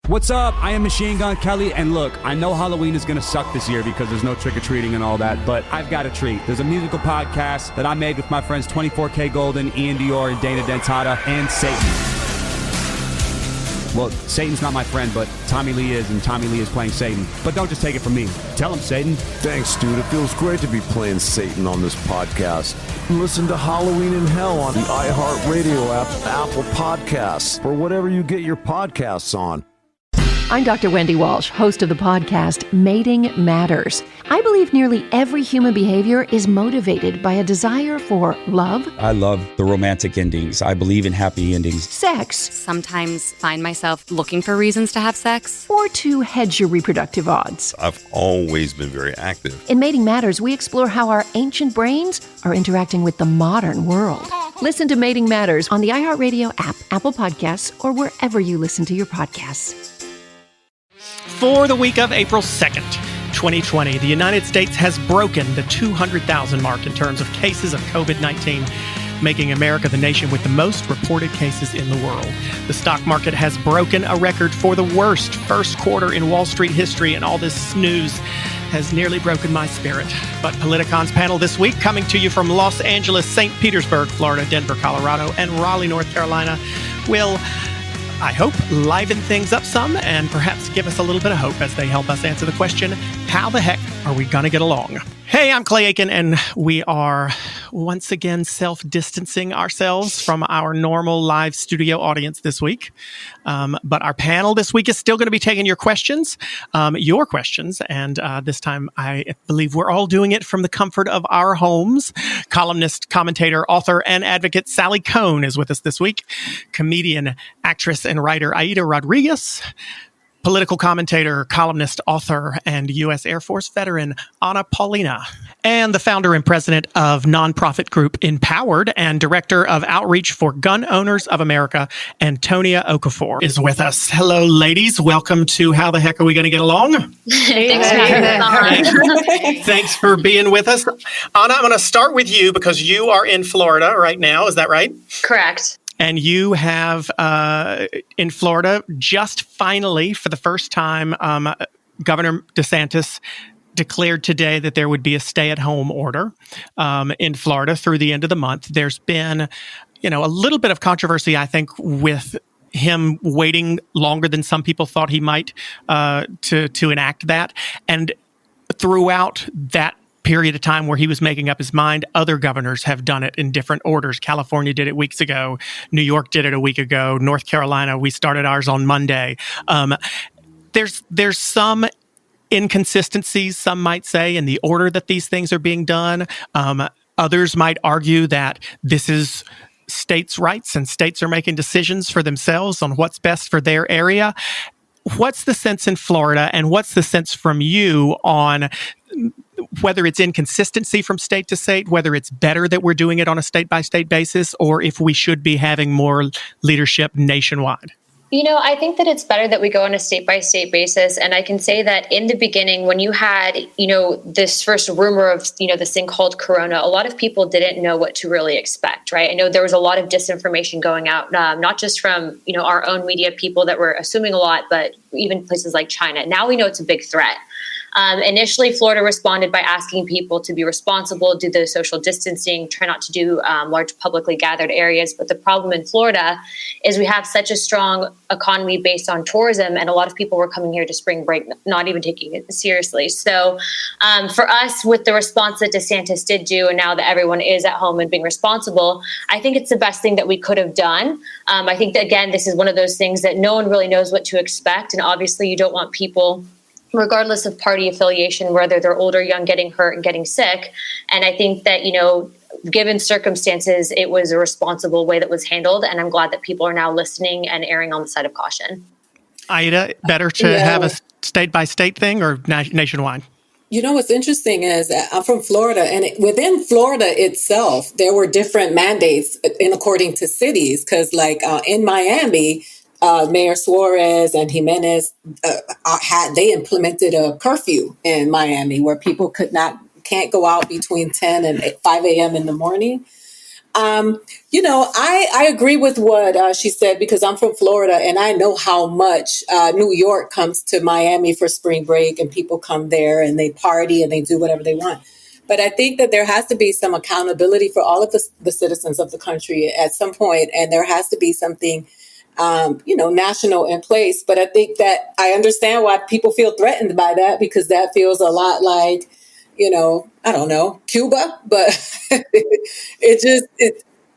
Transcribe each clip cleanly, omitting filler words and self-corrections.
What's up? I am Machine Gun Kelly, and look, I know Halloween is gonna suck this year because there's no trick-or-treating and all that, but I've got a treat. There's a musical podcast that I made with my friends 24K Golden, Ian Dior, and Dana Dentata, and Satan. Well, Satan's not my friend, but Tommy Lee is, and Tommy Lee is playing Satan. But don't just take it from me. Tell him, Satan. Thanks, dude. It feels great to be playing Satan on this podcast. Listen to Halloween in Hell on the iHeartRadio app, Apple Podcasts, or whatever you get your podcasts on. I'm Dr. Wendy Walsh, host of the podcast Mating Matters. I believe nearly every human behavior is motivated by a desire for love. I love the romantic endings. I believe in happy endings. Sex. Sometimes find myself looking for reasons to have sex. Or to hedge your reproductive odds. I've always been very active. In Mating Matters, we explore how our ancient brains are interacting with the modern world. Listen to Mating Matters on the iHeartRadio app, Apple Podcasts, or wherever you listen to your podcasts. For the week of April 2nd, 2020, the United States has broken the 200,000 mark in terms of cases of COVID-19, making America the nation with the most reported cases in the world. The stock market has broken a record for the worst first quarter in Wall Street history, and all this news has nearly broken my spirit. But Politicon's panel this week, coming to you from Los Angeles, St. Petersburg, Florida, Denver, Colorado, and Raleigh, North Carolina, will, I hope, liven things up some and perhaps give us a little bit of hope as they help us answer the question, how the heck are we going to get along? Hey, I'm Clay Aiken, and we are once again self-distancing ourselves from our normal live studio audience this week. But our panel this week is still going to be taking your questions, and this time I believe we're all doing it from the comfort of our homes. Columnist, commentator, author, and advocate Sally Kohn is with us this week. Comedian, actress, and writer Aida Rodriguez. Political commentator, columnist, author, and U.S. Air Force veteran Paulina. And the founder and president of nonprofit group Empowered and director of outreach for Gun Owners of America, Antonia Okafor, is with us. Hello, ladies. Welcome to How the Heck Are We Going to Get Along? Thanks for having us on. Thanks for being with us. Anna, I'm going to start with you because you are in Florida right now. Is that right? Correct. And you have, in Florida, just finally, for the first time, Governor DeSantis declared today that there would be a stay-at-home order in Florida through the end of the month. There's been, a little bit of controversy, I think, with him waiting longer than some people thought he might to enact that. And throughout that period of time where he was making up his mind, other governors have done it in different orders. California did it weeks ago. New York did it a week ago. North Carolina, we started ours on Monday. There's some inconsistencies, some might say, in the order that these things are being done. Others might argue that this is states' rights and states are making decisions for themselves on what's best for their area. What's the sense in Florida, and what's the sense from you on whether it's inconsistency from state to state, whether it's better that we're doing it on a state-by-state basis, or if we should be having more leadership nationwide? I think that it's better that we go on a state-by-state basis. And I can say that in the beginning, when you had, this first rumor of, this thing called Corona, a lot of people didn't know what to really expect, right? I know there was a lot of disinformation going out, not just from, our own media people that were assuming a lot, but even places like China. Now we know it's a big threat. Initially, Florida responded by asking people to be responsible, do the social distancing, try not to do large publicly gathered areas. But the problem in Florida is we have such a strong economy based on tourism, and a lot of people were coming here to spring break, not even taking it seriously. So for us, with the response that DeSantis did do, and now that everyone is at home and being responsible, I think it's the best thing that we could have done. I think that, again, this is one of those things that no one really knows what to expect. And obviously, you don't want people, regardless of party affiliation, whether they're old or young, getting hurt and getting sick. And I think that, given circumstances, it was a responsible way that was handled. And I'm glad that people are now listening and erring on the side of caution. Aida, better to have a state-by-state thing or nationwide? What's interesting is that I'm from Florida, and within Florida itself, there were different mandates according to cities. Because in Miami, Mayor Suarez and Jimenez they implemented a curfew in Miami where people can't go out between 10 and 5 a.m. in the morning. I agree with what she said because I'm from Florida and I know how much New York comes to Miami for spring break and people come there and they party and they do whatever they want. But I think that there has to be some accountability for all of the citizens of the country at some point, and there has to be something, national in place. But I think that I understand why people feel threatened by that because that feels a lot like, I don't know, Cuba, but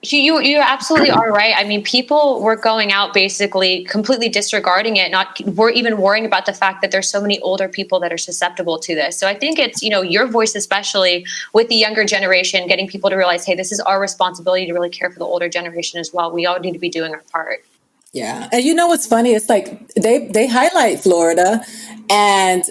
You absolutely are right. I mean, people were going out basically completely disregarding it. We're even worrying about the fact that there's so many older people that are susceptible to this. So I think it's, your voice, especially with the younger generation, getting people to realize, hey, this is our responsibility to really care for the older generation as well. We all need to be doing our part. Yeah. And you know what's funny? It's like they highlight Florida and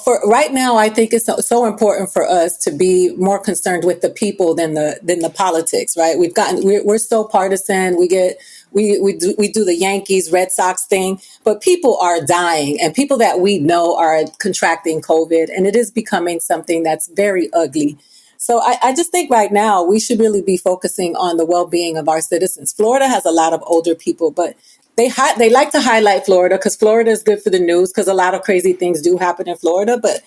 for right now, I think it's so important for us to be more concerned with the people than the politics, right? We're so partisan. We do the Yankees, Red Sox thing, but people are dying and people that we know are contracting COVID, and it is becoming something that's very ugly. So I just think right now we should really be focusing on the well-being of our citizens. Florida has a lot of older people, but they like to highlight Florida because Florida is good for the news because a lot of crazy things do happen in Florida. But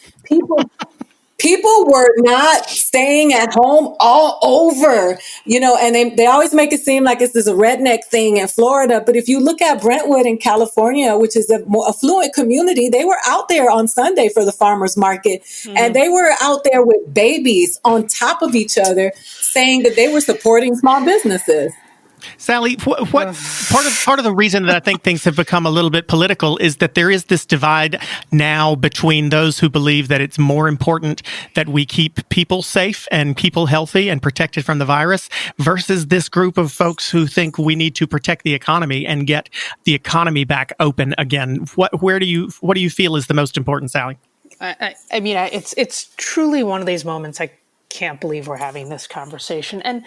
people were not staying at home all over, and they always make it seem like it's this redneck thing in Florida. But if you look at Brentwood in California, which is a more affluent community, they were out there on Sunday for the farmers market, and they were out there with babies on top of each other saying that they were supporting small businesses. Sally, what part of the reason that I think things have become a little bit political is that there is this divide now between those who believe that it's more important that we keep people safe and people healthy and protected from the virus versus this group of folks who think we need to protect the economy and get the economy back open again. What do you feel is the most important, Sally? I mean, it's truly one of these moments. I can't believe we're having this conversation. And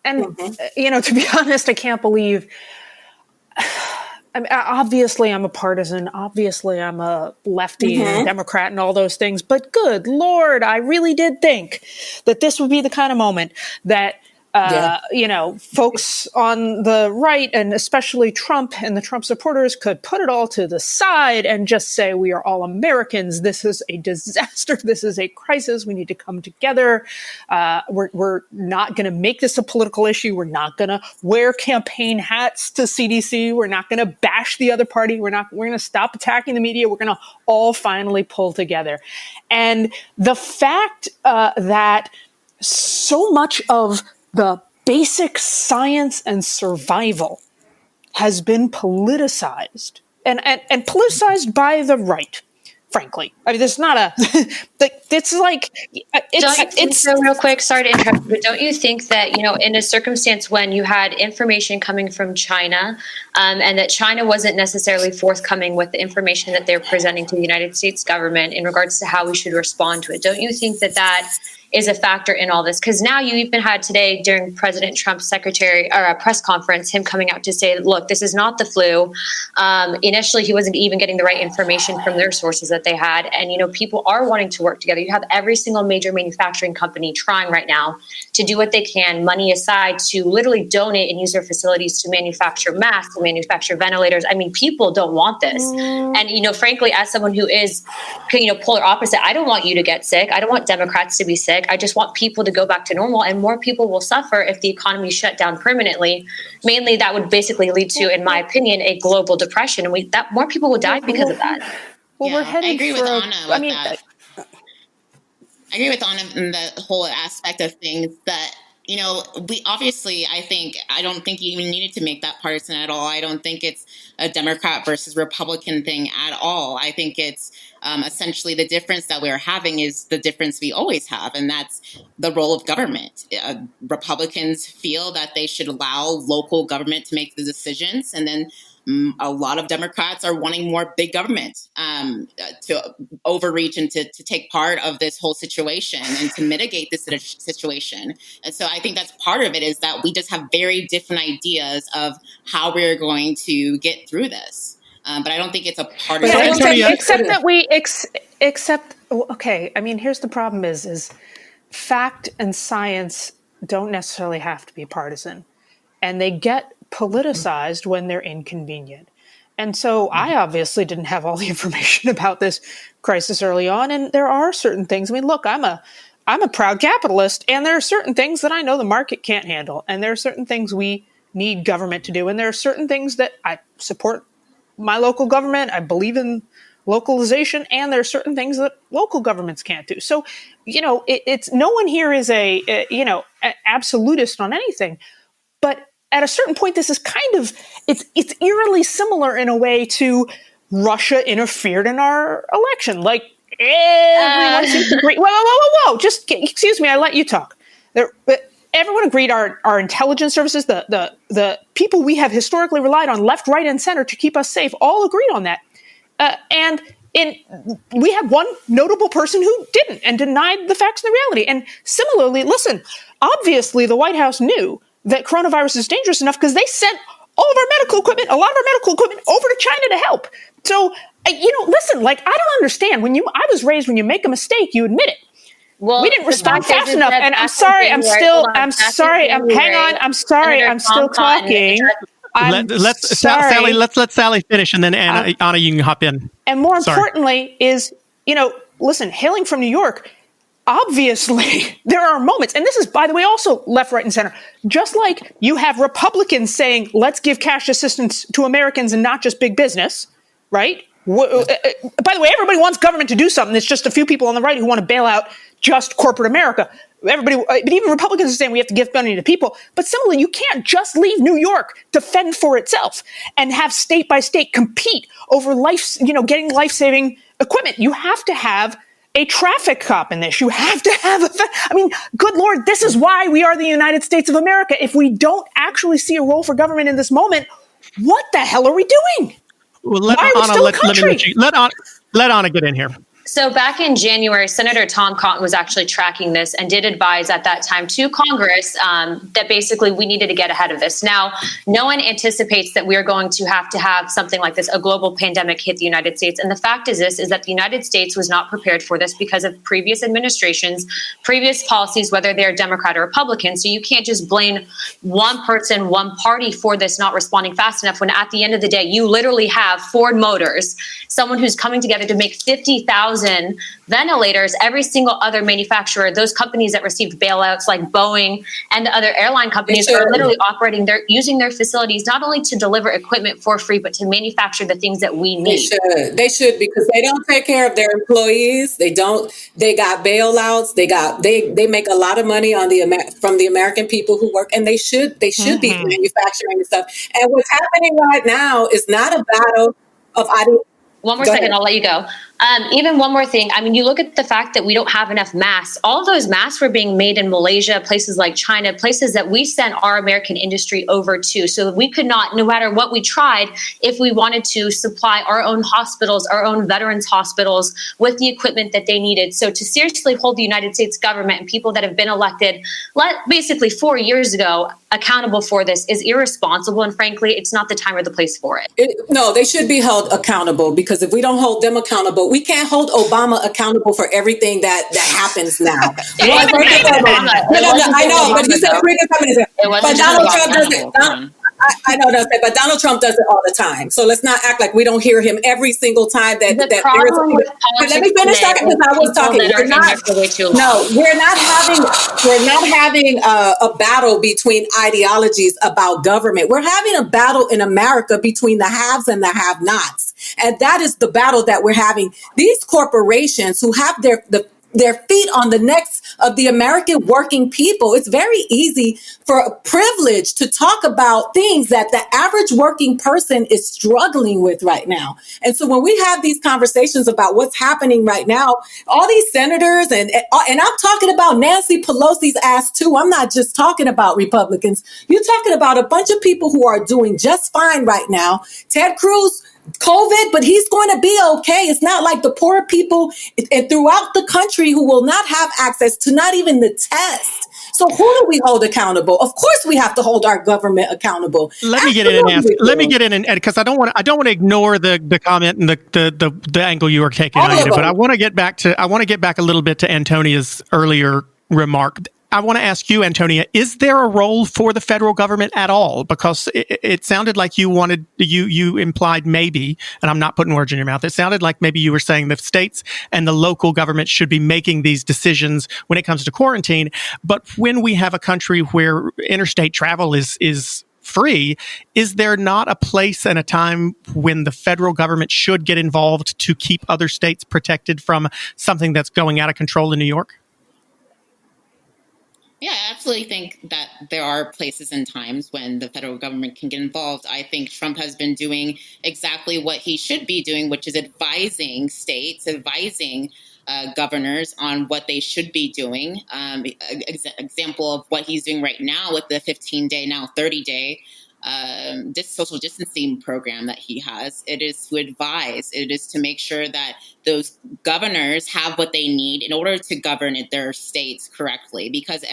to be honest, I can't believe, obviously I'm a partisan. Obviously I'm a lefty and Democrat and all those things, but good Lord, I really did think that this would be the kind of moment that, folks on the right and especially Trump and the Trump supporters could put it all to the side and just say, we are all Americans. This is a disaster. This is a crisis. We need to come together. We're not going to make this a political issue. We're not going to wear campaign hats to CDC. We're not going to bash the other party. We're going to stop attacking the media. We're going to all finally pull together. And the fact that so much of the basic science and survival has been politicized and politicized by the right, frankly. I mean, there's not it's like, real quick, sorry to interrupt, but don't you think that, in a circumstance when you had information coming from China, and that China wasn't necessarily forthcoming with the information that they're presenting to the United States government in regards to how we should respond to it, don't you think that is a factor in all this? Because now you even had today during President Trump's press conference, him coming out to say, look, this is not the flu. Initially, he wasn't even getting the right information from their sources that they had. And, people are wanting to work together. You have every single major manufacturing company trying right now to do what they can, money aside, to literally donate and use their facilities to manufacture masks, to manufacture ventilators. I mean, people don't want this. And, frankly, as someone who is, polar opposite, I don't want you to get sick. I don't want Democrats to be sick. I just want people to go back to normal, and more people will suffer if the economy shut down permanently. Mainly, that would basically lead to, in my opinion, a global depression, and that more people will die because of that. Well, we're heading I agree with Anna with that. I agree with Anna in the whole aspect of things that, I don't think you even needed to make that partisan at all. I don't think it's a Democrat versus Republican thing at all. I think it's essentially the difference that we're having is the difference we always have, and that's the role of government. Republicans feel that they should allow local government to make the decisions, and then a lot of Democrats are wanting more big government to overreach and to take part of this whole situation and to mitigate this situation. And so I think that's part of it, is that we just have very different ideas of how we're going to get through this. But I don't think it's a partisan. Okay. I mean, here's the problem is fact and science don't necessarily have to be partisan. And they get politicized when they're inconvenient. And so I obviously didn't have all the information about this crisis early on. And there are certain things. I mean, look, I'm a proud capitalist, and there are certain things that I know the market can't handle. And there are certain things we need government to do. And there are certain things that I support my local government. I believe in localization, and there are certain things that local governments can't do. So, it's no one here is a absolutist on anything. But at a certain point, this is kind of, it's eerily similar in a way to Russia interfered in our election. Like, everyone seems to agree. Whoa. Just, excuse me, I let you talk. Everyone agreed our intelligence services, the people we have historically relied on left, right, and center to keep us safe, all agreed on that. And we had one notable person who didn't and denied the facts and the reality. And similarly, listen, obviously the White House knew that coronavirus is dangerous enough because they sent all of our medical equipment, a lot of our medical equipment over to China to help. So, listen, like, I don't understand. I was raised when you make a mistake, you admit it. Well, we didn't respond fast enough. And I'm sorry, I'm still talking. Sally, let's let Sally finish, and then Anna, you can hop in. And more importantly is, listen, hailing from New York, obviously there are moments, and this is, by the way, also left, right, and center. Just like you have Republicans saying, let's give cash assistance to Americans and not just big business, right? By the way, everybody wants government to do something. It's just a few people on the right who want to bail out just corporate America. Everybody, but even Republicans are saying we have to give money to people. But similarly, you can't just leave New York to fend for itself and have state by state compete over getting life-saving equipment. You have to have a traffic cop in this. You have to have good Lord, this is why we are the United States of America. If we don't actually see a role for government in this moment, what the hell are we doing? Well, let Anna get in here. So back in January, Senator Tom Cotton was actually tracking this and did advise at that time to Congress that basically we needed to get ahead of this. Now, no one anticipates that we're going to have something like this, a global pandemic hit the United States. And the fact is that the United States was not prepared for this because of previous administrations, previous policies, whether they're Democrat or Republican. So you can't just blame one person, one party for this not responding fast enough when at the end of the day, you literally have Ford Motors, someone who's coming together to make 50,000 ventilators, every single other manufacturer, those companies that received bailouts like Boeing and the other airline companies are literally using their facilities not only to deliver equipment for free, but to manufacture the things that we need. They should because they don't take care of their employees. They got bailouts. They make a lot of money from the American people who work, and they should be manufacturing the stuff. And what's happening right now is not a battle of ideology. One more second, I'll let you go. Even one more thing. I mean, you look at the fact that we don't have enough masks. All of those masks were being made in Malaysia, places like China, places that we sent our American industry over to. So we could not, no matter what we tried, if we wanted to supply our own hospitals, our own veterans hospitals with the equipment that they needed. So to seriously hold the United States government and people that have been elected basically 4 years ago accountable for this is irresponsible. And frankly, it's not the time or the place for it. No, they should be held accountable because if we don't hold them accountable, we can't hold Obama accountable for everything that happens now. I know, but he said previous prime but Donald Trump does it. I know that's but Donald Trump does it all the time. So let's not act like we don't hear him every single time that there is. But let me finish talking because I was talking. We're not having a battle between ideologies about government. We're having a battle in America between the haves and the have-nots. And that is the battle that we're having. These corporations who have their feet on the necks of the American working people. It's very easy for a privilege to talk about things that the average working person is struggling with right now. And so when we have these conversations about what's happening right now, all these senators and I'm talking about Nancy Pelosi's ass too. I'm not just talking about Republicans. You're talking about a bunch of people who are doing just fine right now. Ted Cruz, COVID, but he's going to be okay. It's not like the poor people throughout the country who will not have access to not even the test. So who do we hold accountable? Of course, we have to hold our government accountable. Let me get in and because I don't want to ignore the comment and the angle you are taking on it. But I want to get back a little bit to Antonia's earlier remark. I want to ask you, Antonia, is there a role for the federal government at all? Because it sounded like you implied maybe, and I'm not putting words in your mouth. It sounded like maybe you were saying the states and the local government should be making these decisions when it comes to quarantine. But when we have a country where interstate travel is free, is there not a place and a time when the federal government should get involved to keep other states protected from something that's going out of control in New York? Yeah, I absolutely think that there are places and times when the federal government can get involved. I think Trump has been doing exactly what he should be doing, which is advising states, advising governors on what they should be doing. Example of what he's doing right now with the 15-day, now 30-day social distancing program that he has. It is to advise. It is to make sure that those governors have what they need in order to govern their states correctly. Because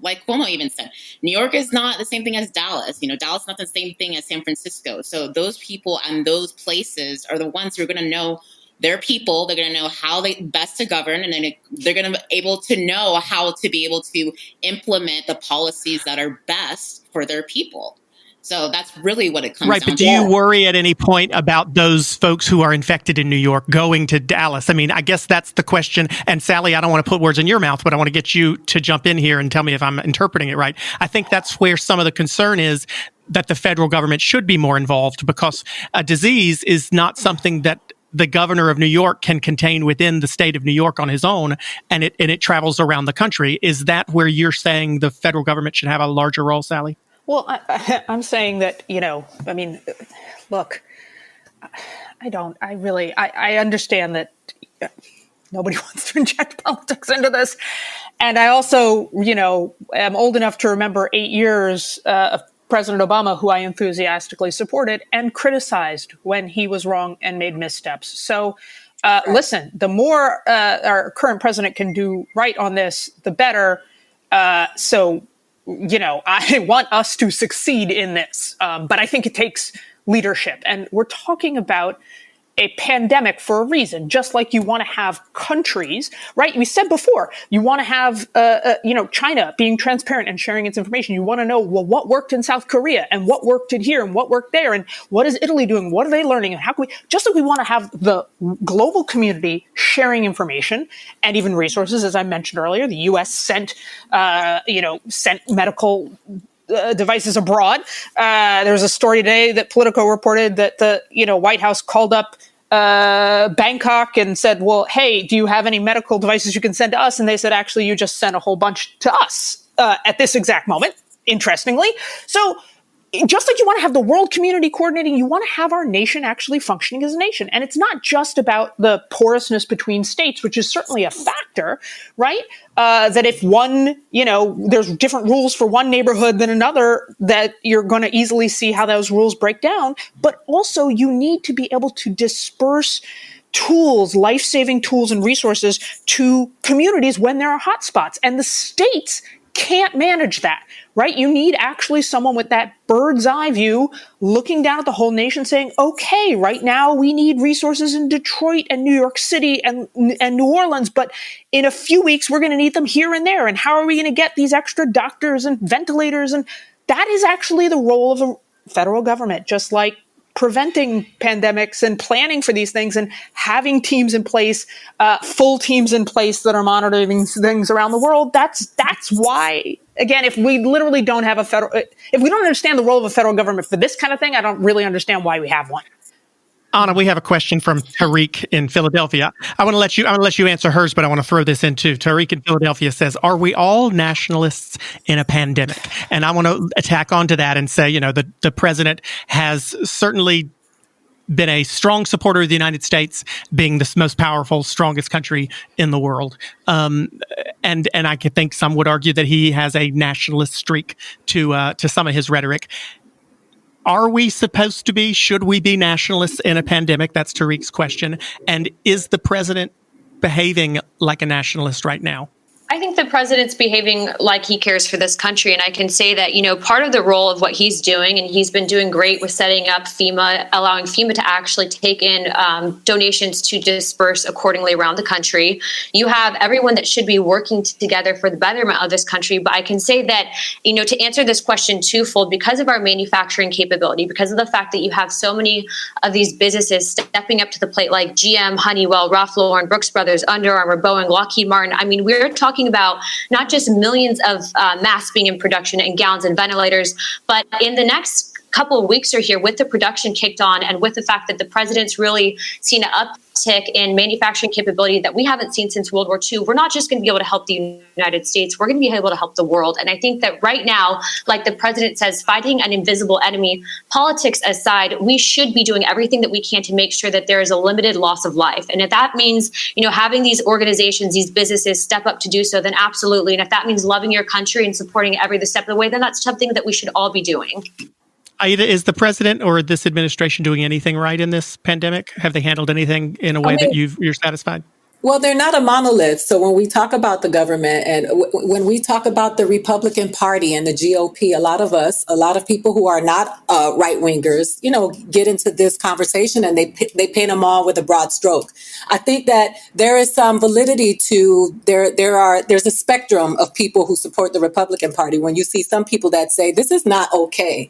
like Cuomo even said, New York is not the same thing as Dallas. Dallas is not the same thing as San Francisco. So those people and those places are the ones who are going to know their people. They're going to know how they best to govern, and then they're going to be able to know how to be able to implement the policies that are best for their people. So that's really what it comes down to. Right, but do you worry at any point about those folks who are infected in New York going to Dallas? I mean, I guess that's the question. And Sally, I don't want to put words in your mouth, but I want to get you to jump in here and tell me if I'm interpreting it right. I think that's where some of the concern is, that the federal government should be more involved, because a disease is not something that the governor of New York can contain within the state of New York on his own, and it travels around the country. Is that where you're saying the federal government should have a larger role, Sally? Well, I'm saying that, look, I understand that nobody wants to inject politics into this. And I also, am old enough to remember 8 years of President Obama, who I enthusiastically supported and criticized when he was wrong and made missteps. So, listen, the more our current president can do right on this, the better. I want us to succeed in this, but I think it takes leadership. And we're talking about a pandemic for a reason, just like you want to have countries, right? We said before, you want to have, China being transparent and sharing its information. You want to know, well, what worked in South Korea and what worked in here and what worked there and what is Italy doing? What are they learning? And how can we, just like we want to have the global community sharing information and even resources, as I mentioned earlier, the U.S. sent medical devices abroad. There was a story today that Politico reported that the White House called up Bangkok and said, well, hey, do you have any medical devices you can send to us? And they said, actually, you just sent a whole bunch to us at this exact moment, interestingly. So just like you want to have the world community coordinating, you want to have our nation actually functioning as a nation. And it's not just about the porousness between states, which is certainly a factor, right? That if one, there's different rules for one neighborhood than another, that you're going to easily see how those rules break down. But also you need to be able to disperse tools, life-saving tools and resources to communities when there are hotspots. And the states can't manage that, right? You need actually someone with that bird's eye view looking down at the whole nation saying, okay, right now we need resources in Detroit and New York City and New Orleans, but in a few weeks we're going to need them here and there. And how are we going to get these extra doctors and ventilators? And that is actually the role of the federal government, just like preventing pandemics and planning for these things and having teams in place, full teams in place that are monitoring things around the world. That's why, again, if we literally don't have if we don't understand the role of a federal government for this kind of thing, I don't really understand why we have one. Anna, we have a question from Tariq in Philadelphia. I want to let you answer hers, but I want to throw this in too. Tariq in Philadelphia says, "Are we all nationalists in a pandemic?" And I want to attack onto that and say, the president has certainly been a strong supporter of the United States being the most powerful, strongest country in the world. And I could think some would argue that he has a nationalist streak to some of his rhetoric. Are we supposed to be? Should we be nationalists in a pandemic? That's Tariq's question. And is the president behaving like a nationalist right now? I think the president's behaving like he cares for this country. And I can say that, part of the role of what he's doing, and he's been doing great with setting up FEMA, allowing FEMA to actually take in donations to disperse accordingly around the country. You have everyone that should be working together for the betterment of this country. But I can say that, to answer this question twofold, because of our manufacturing capability, because of the fact that you have so many of these businesses stepping up to the plate like GM, Honeywell, Ralph Lauren, Brooks Brothers, Under Armour, Boeing, Lockheed Martin. I mean, we're talking about not just millions of masks being in production and gowns and ventilators, but in the next couple of weeks are here with the production kicked on and with the fact that the president's really seen an uptick in manufacturing capability that we haven't seen since World War II. We're not just going to be able to help the United States. We're going to be able to help the world. And I think that right now, like the president says, fighting an invisible enemy, politics aside, we should be doing everything that we can to make sure that there is a limited loss of life. And if that means, having these organizations, these businesses step up to do so, then absolutely. And if that means loving your country and supporting every step of the way, then that's something that we should all be doing. Aida, is the president or this administration doing anything right in this pandemic? Have they handled anything in a way that you're satisfied? Well, they're not a monolith. So when we talk about the government and when we talk about the Republican Party and the GOP, a lot of people who are not right wingers, get into this conversation and they paint them all with a broad stroke. I think that there is some validity to there's a spectrum of people who support the Republican Party. When you see some people that say this is not okay,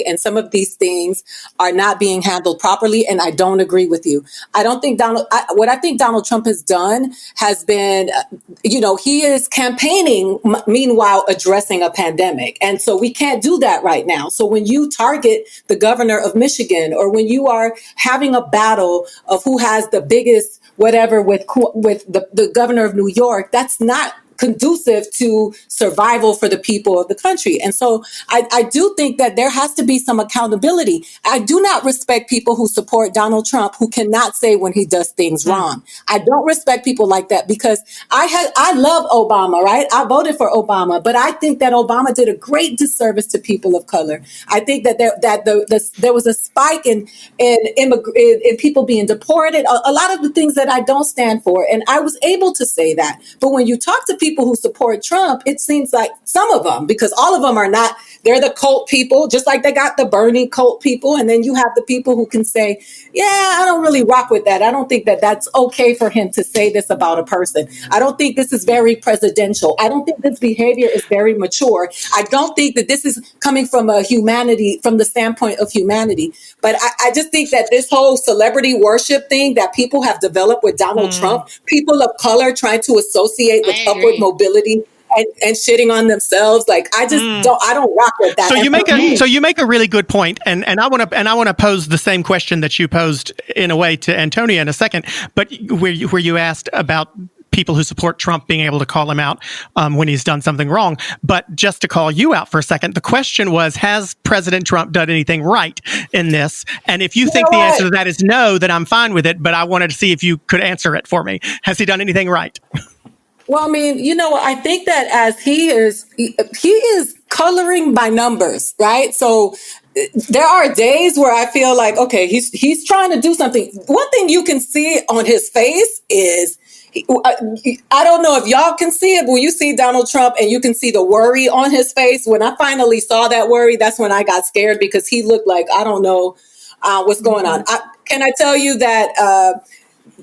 and some of these things are not being handled properly, and I don't agree with you. I don't think what I think Donald Trump has done has been, he is campaigning, meanwhile addressing a pandemic. And so we can't do that right now. So when you target the governor of Michigan, or when you are having a battle of who has the biggest whatever with the governor of New York, that's not conducive to survival for the people of the country. And so I do think that there has to be some accountability. I do not respect people who support Donald Trump who cannot say when he does things wrong. I don't respect people like that because I love Obama, right? I voted for Obama, but I think that Obama did a great disservice to people of color. I think that there was a spike in people being deported, a lot of the things that I don't stand for. And I was able to say that. But when you talk to people who support Trump, it seems like some of them, because all of them are not, they're the cult people, just like they got the Bernie cult people. And then you have the people who can say, yeah, I don't really rock with that. I don't think that that's okay for him to say this about a person. I don't think this is very presidential. I don't think this behavior is very mature. I don't think that this is coming from the standpoint of humanity. But I just think that this whole celebrity worship thing that people have developed with Donald Trump, people of color trying to associate with upward mobility and shitting on themselves, like I don't rock with that. So you make a really good point, and I want to pose the same question that you posed in a way to Antonia in a second, but where you asked about people who support Trump being able to call him out when he's done something wrong. But just to call you out for a second, the question was, has President Trump done anything right in this? And if you think the answer to that is no, then I'm fine with it. But I wanted to see if you could answer it for me. Has he done anything right? Well, I mean, I think that as he is coloring by numbers, right? So there are days where I feel like, okay, he's trying to do something. One thing you can see on his face is, I don't know if y'all can see it, but when you see Donald Trump and you can see the worry on his face, when I finally saw that worry, that's when I got scared because he looked like, I don't know what's going on. Can I tell you that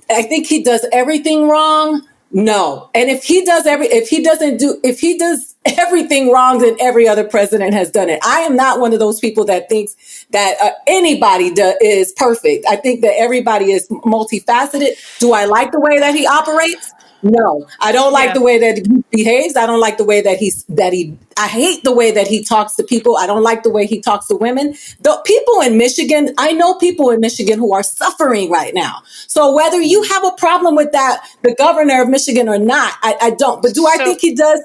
I think he does everything wrong? No. And if he does everything wrong, then every other president has done it. I am not one of those people that thinks that anybody is perfect. I think that everybody is multifaceted. Do I like the way that he operates? No, I don't like the way that he behaves. I don't like the way I hate the way that he talks to people. I don't like the way he talks to women. The people in Michigan, I know people in Michigan who are suffering right now. So whether you have a problem with that, the governor of Michigan or not, I don't. But I think he does?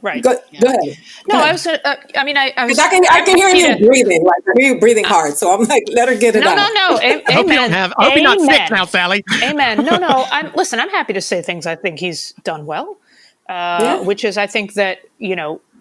Right. Go ahead. No, I was. I can hear you breathing. Like I hear you breathing hard. So I'm like, let her get it out. No. I hope you're not sick now, Sally. Amen. No. I'm happy to say things I think he's done well. Which is, I think that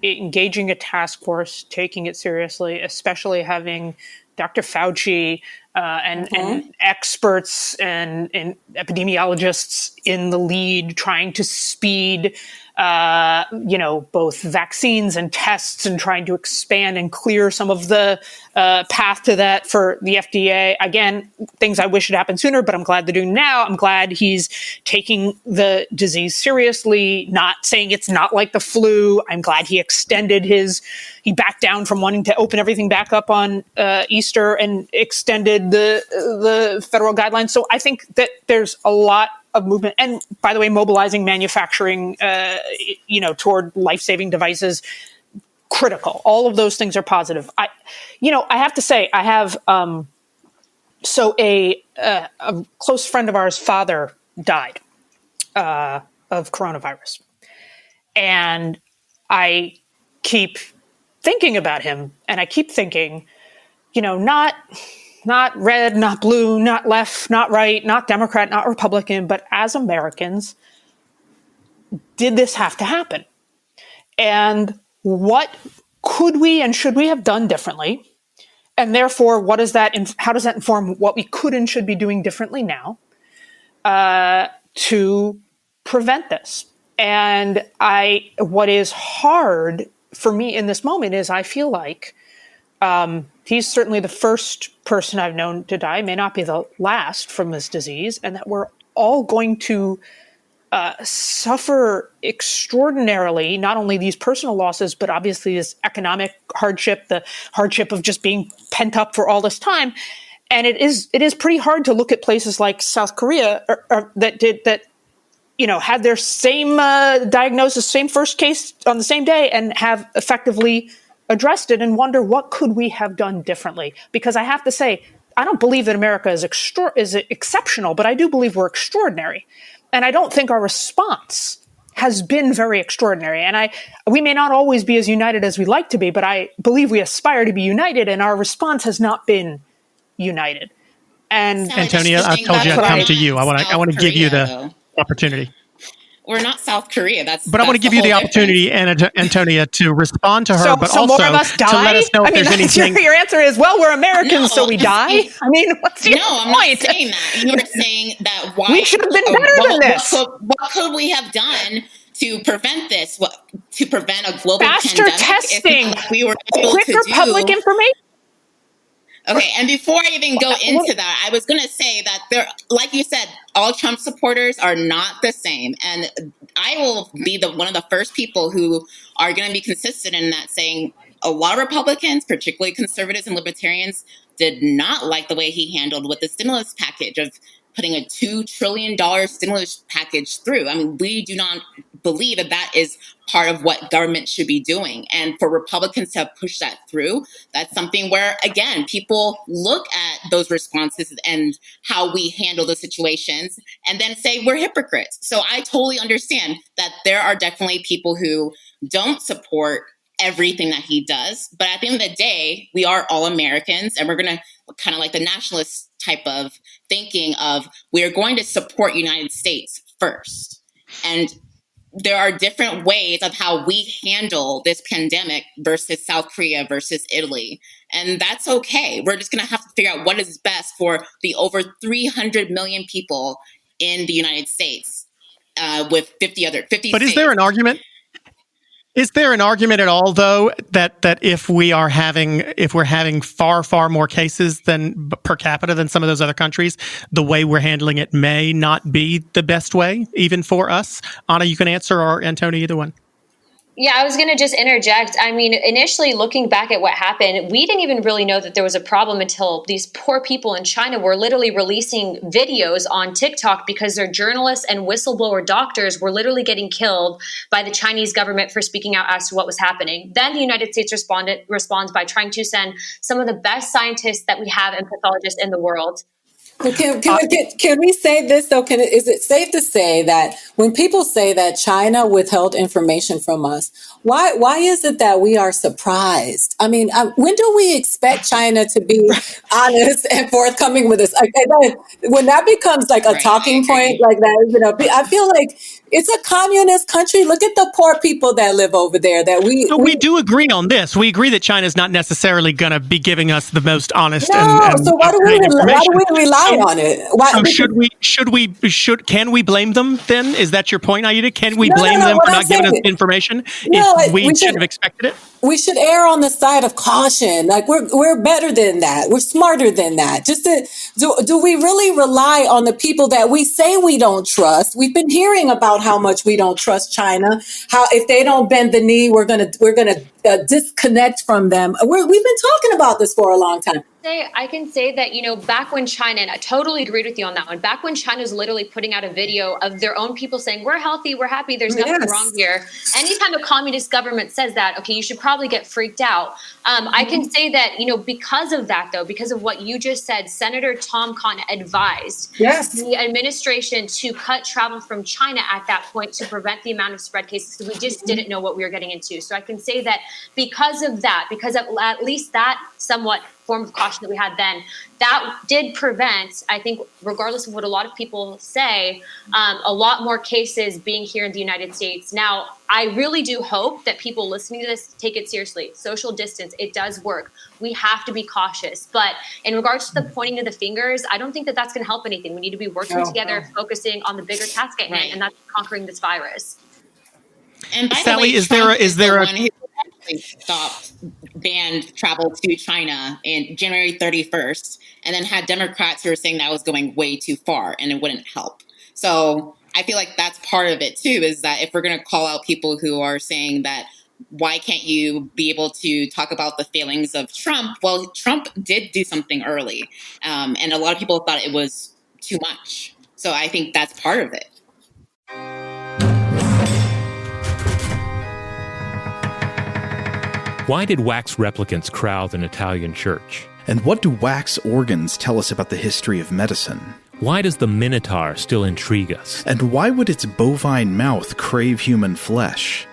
engaging a task force, taking it seriously, especially having Dr. Fauci and experts and epidemiologists in the lead, trying to speed both vaccines and tests and trying to expand and clear some of the path to that for the FDA. Again, things I wish had happened sooner, but I'm glad they're doing now. I'm glad he's taking the disease seriously, not saying it's not like the flu. I'm glad he he backed down from wanting to open everything back up on Easter and extended the federal guidelines. So I think that there's a lot of movement. And by the way, mobilizing manufacturing, toward life-saving devices, critical. All of those things are positive. I have to say, I have, a close friend of ours' father died of coronavirus. And I keep thinking about him, and I keep thinking, not red, not blue, not left, not right, not Democrat, not Republican, but as Americans, did this have to happen? And what could we and should we have done differently? And therefore, how does that inform what we could and should be doing differently now to prevent this? And what is hard for me in this moment is I feel like he's certainly the first person I've known to die, may not be the last from this disease, and that we're all going to suffer extraordinarily, not only these personal losses, but obviously this economic hardship, the hardship of just being pent up for all this time. And it is pretty hard to look at places like South Korea that had their same diagnosis, same first case on the same day, and have effectively addressed it, and wonder what could we have done differently. Because I have to say, I don't believe that America is exceptional, but I do believe we're extraordinary. And I don't think our response has been very extraordinary. And we may not always be as united as we like to be, but I believe we aspire to be united, and our response has not been united. And Antonia, I told you I'd come to you. I want to give you the opportunity. We're not South Korea. But I want to give you the opportunity, Antonia, to respond to her, but also more of us die? to let us know if there's anything. Your answer is, well, we're Americans, so we die? I mean, what's your point? I'm not saying that. You were saying that we should have been better than this. What could we have done to prevent this? To prevent a global faster pandemic? Testing, we were able quicker to do public information. Okay, and before I even go into that, I was going to say that like you said, all Trump supporters are not the same. And I will be one of the first people who are going to be consistent in that, saying a lot of Republicans, particularly conservatives and libertarians, did not like the way he handled with the stimulus package of putting a $2 trillion stimulus package through. I mean, we do not believe that is part of what government should be doing. And for Republicans to push that through, that's something where, again, people look at those responses and how we handle the situations and then say we're hypocrites. So I totally understand that there are definitely people who don't support everything that he does. But at the end of the day, we are all Americans, and we're going to kind of like the nationalist type of thinking of we're going to support United States first. And there are different ways of how we handle this pandemic versus South Korea versus Italy. And that's okay. We're just going to have to figure out what is best for the over 300 million people in the United States with 50 states. But is there an argument? Is there an argument at all, though, that if we're having far more cases than per capita than some of those other countries, the way we're handling it may not be the best way, even for us? Anna, you can answer, or Antonia, either one. Yeah, I was going to just interject. I mean, initially looking back at what happened, we didn't even really know that there was a problem until these poor people in China were literally releasing videos on TikTok because their journalists and whistleblower doctors were literally getting killed by the Chinese government for speaking out as to what was happening. Then the United States responds by trying to send some of the best scientists that we have and pathologists in the world. Can we say this, though? Is it safe to say that when people say that China withheld information from us, why is it that we are surprised? I mean, when do we expect China to be honest and forthcoming with us? When that becomes like a talking point like that, I feel like It's a communist country. Look at the poor people that live over there. So we do agree on this. We agree that China is not necessarily going to be giving us the most honest so why do we rely on it? Can we blame them then? Is that your point, Aida? Can we blame them for not giving us information if we should have expected it? We should err on the side of caution. Like we're better than that. We're smarter than that. Do we really rely on the people that we say we don't trust? We've been hearing about how much we don't trust China. How if they don't bend the knee, we're gonna disconnect from them. We've been talking about this for a long time. I can say that, back when China, and I totally agreed with you on that one, back when China was literally putting out a video of their own people saying, we're healthy, we're happy, there's nothing wrong here. Anytime a communist government says that, okay, you should probably get freaked out. I can say that, because of that, though, because of what you just said, Senator Tom Cotton advised the administration to cut travel from China at that point to prevent the amount of spread cases. So we just didn't know what we were getting into. So I can say that because of that, because of at least that somewhat form of caution that we had then, that did prevent, I think, regardless of what a lot of people say, a lot more cases being here in the United States. Now, I really do hope that people listening to this take it seriously. Social distance, it does work. We have to be cautious. But in regards to the pointing of the fingers, I don't think that that's going to help anything. We need to be working together, focusing on the bigger task at hand, and that's conquering this virus. And by Sally, the way, is there one who actually banned travel to China in January 31st, and then had Democrats who were saying that was going way too far and it wouldn't help. So I feel like that's part of it too, is that if we're going to call out people who are saying that, why can't you be able to talk about the failings of Trump? Well, Trump did do something early, and a lot of people thought it was too much. So I think that's part of it. Why did wax replicants crowd an Italian church? And what do wax organs tell us about the history of medicine? Why does the Minotaur still intrigue us? And why would its bovine mouth crave human flesh?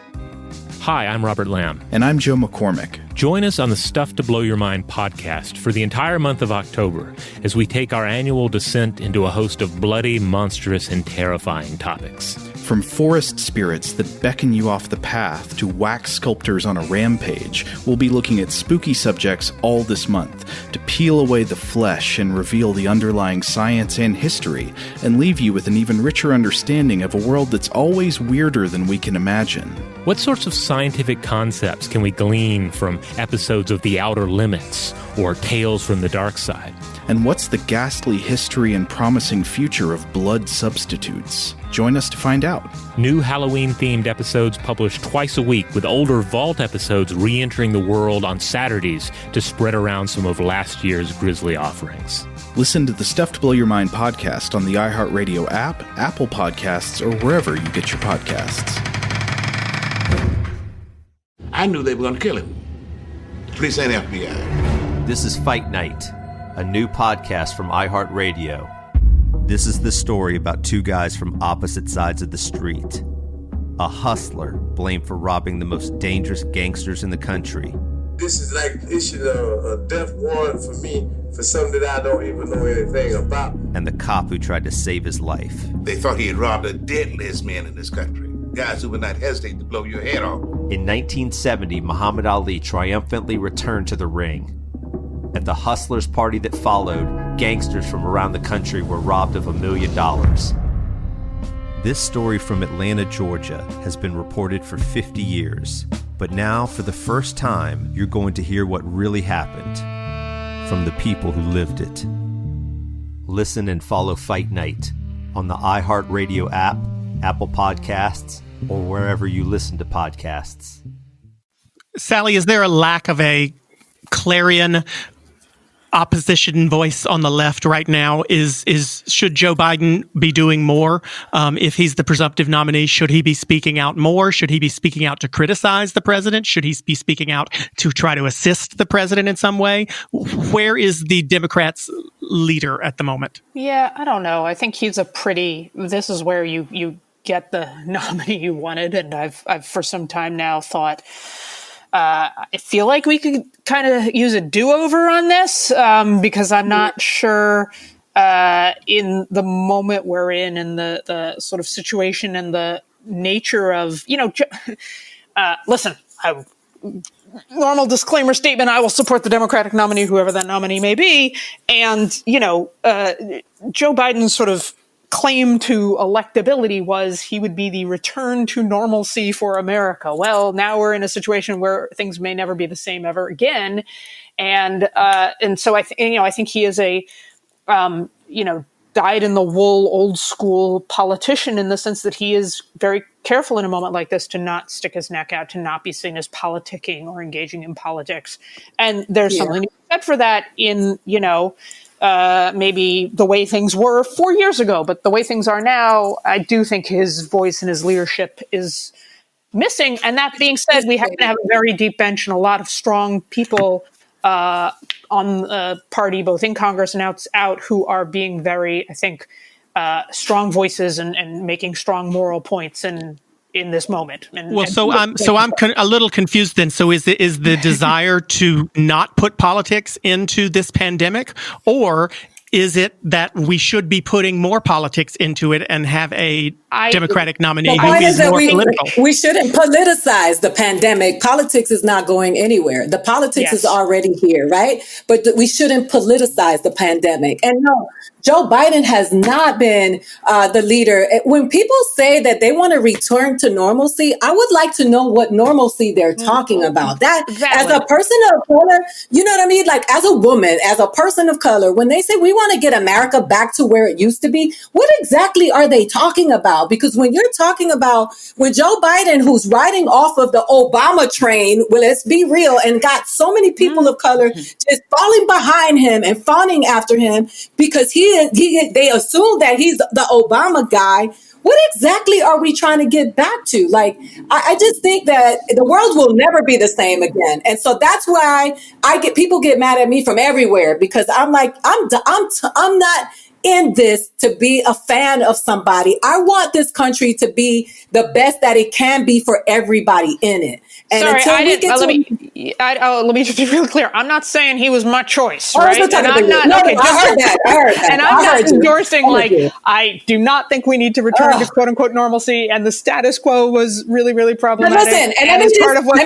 Hi, I'm Robert Lamb. And I'm Joe McCormick. Join us on the Stuff to Blow Your Mind podcast for the entire month of October as we take our annual descent into a host of bloody, monstrous, and terrifying topics. From forest spirits that beckon you off the path to wax sculptors on a rampage, we'll be looking at spooky subjects all this month to peel away the flesh and reveal the underlying science and history, and leave you with an even richer understanding of a world that's always weirder than we can imagine. What sorts of scientific concepts can we glean from episodes of The Outer Limits or Tales from the Dark Side? And what's the ghastly history and promising future of blood substitutes? Join us to find out. New Halloween-themed episodes published twice a week, with older Vault episodes re-entering the world on Saturdays to spread around some of last year's grisly offerings. Listen to the Stuff to Blow Your Mind podcast on the iHeartRadio app, Apple Podcasts, or wherever you get your podcasts. I knew they were going to kill him. Police ain't FBI. This is Fight Night, a new podcast from iHeartRadio. This is the story about two guys from opposite sides of the street. A hustler blamed for robbing the most dangerous gangsters in the country. This is like issuing a death warrant for me for something that I don't even know anything about. And the cop who tried to save his life. They thought he had robbed the deadliest man in this country. Guys who would not hesitate to blow your head off. In 1970, Muhammad Ali triumphantly returned to the ring. At the hustlers' party that followed, gangsters from around the country were robbed of $1 million. This story from Atlanta, Georgia, has been reported for 50 years. But now, for the first time, you're going to hear what really happened from the people who lived it. Listen and follow Fight Night on the iHeartRadio app, Apple Podcasts, or wherever you listen to podcasts. Sally, is there a lack of a clarion opposition voice on the left right now? Should Joe Biden be doing more? If he's the presumptive nominee, should he be speaking out more? Should he be speaking out to criticize the president? Should he be speaking out to try to assist the president in some way? Where is the Democrats' leader at the moment? Yeah, I don't know. I think he's this is where you get the nominee you wanted. And I've for some time now thought, I feel like we could kind of use a do-over on this because I'm not sure in the moment we're in and the sort of situation and the nature of, listen, normal disclaimer statement, I will support the Democratic nominee, whoever that nominee may be. And, Joe Biden's sort of claim to electability was he would be the return to normalcy for America. Well, now we're in a situation where things may never be the same ever again. And so I think he is a, dyed in the wool, old school politician in the sense that he is very careful in a moment like this to not stick his neck out, to not be seen as politicking or engaging in politics. And there's something to be said for that in, maybe the way things were 4 years ago, but the way things are now, I do think his voice and his leadership is missing. And that being said, we happen to have a very deep bench and a lot of strong people on the party, both in Congress and out, who are being very, I think, strong voices and making strong moral points in this moment. I'm a little confused then. So is the desire to not put politics into this pandemic, or is it that we should be putting more politics into it and have a Democratic nominee who is more political? We shouldn't politicize the pandemic. Politics is not going anywhere. The politics is already here, right? But we shouldn't politicize the pandemic. And no, Joe Biden has not been the leader. When people say that they want to return to normalcy, I would like to know what normalcy they're talking about. That as a person of color, you know what I mean? Like as a woman, as a person of color, when they say we want to get America back to where it used to be, what exactly are they talking about? Because when you're talking about when Joe Biden, who's riding off of the Obama train, well, let's be real, and got so many people of color just falling behind him and fawning after him because they assume that he's the Obama guy. What exactly are we trying to get back to? Like, I just think that the world will never be the same again. And so that's why people get mad at me from everywhere, because I'm like, I'm not in this to be a fan of somebody. I want this country to be the best that it can be for everybody in it. And let me just be real clear. I'm not saying he was my choice, right? I heard that. And I'm not endorsing, I do not think we need to return to quote unquote normalcy, and the status quo was really, really problematic. Listen, and it's part of what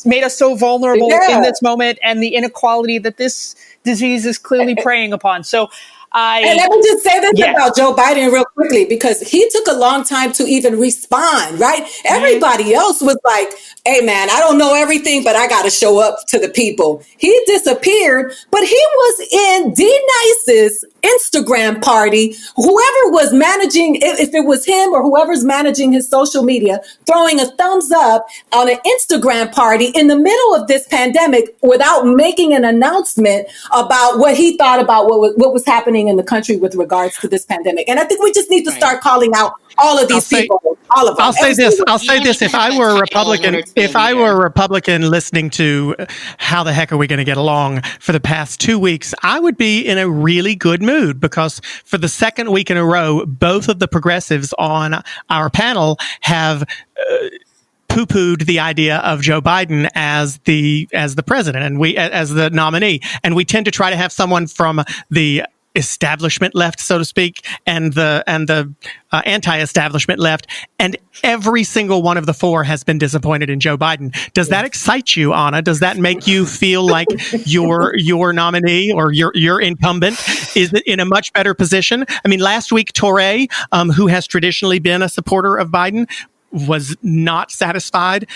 made us so vulnerable in this moment, and the inequality that this disease is clearly preying upon. So and let me just say this about Joe Biden real quickly, because he took a long time to even respond, right? Everybody else was like, hey, man, I don't know everything, but I got to show up to the people. He disappeared, but he was in D-Nice's Instagram party. Whoever was managing, if it was him or whoever's managing his social media, throwing a thumbs up on an Instagram party in the middle of this pandemic without making an announcement about what he thought about what was happening in the country with regards to this pandemic. And I think we just need to start calling out all of these people, all of them. I'll say this. If I were a Republican listening to how the heck are we going to get along for the past 2 weeks, I would be in a really good mood, because for the second week in a row, both of the progressives on our panel have poo-pooed the idea of Joe Biden as the president and as the nominee. And we tend to try to have someone from the establishment left, so to speak, and the anti-establishment left, and every single one of the four has been disappointed in Joe Biden. Does that excite you, Anna? Does that make you feel like your nominee or your incumbent is in a much better position? I mean, last week, Touré, who has traditionally been a supporter of Biden, was not satisfied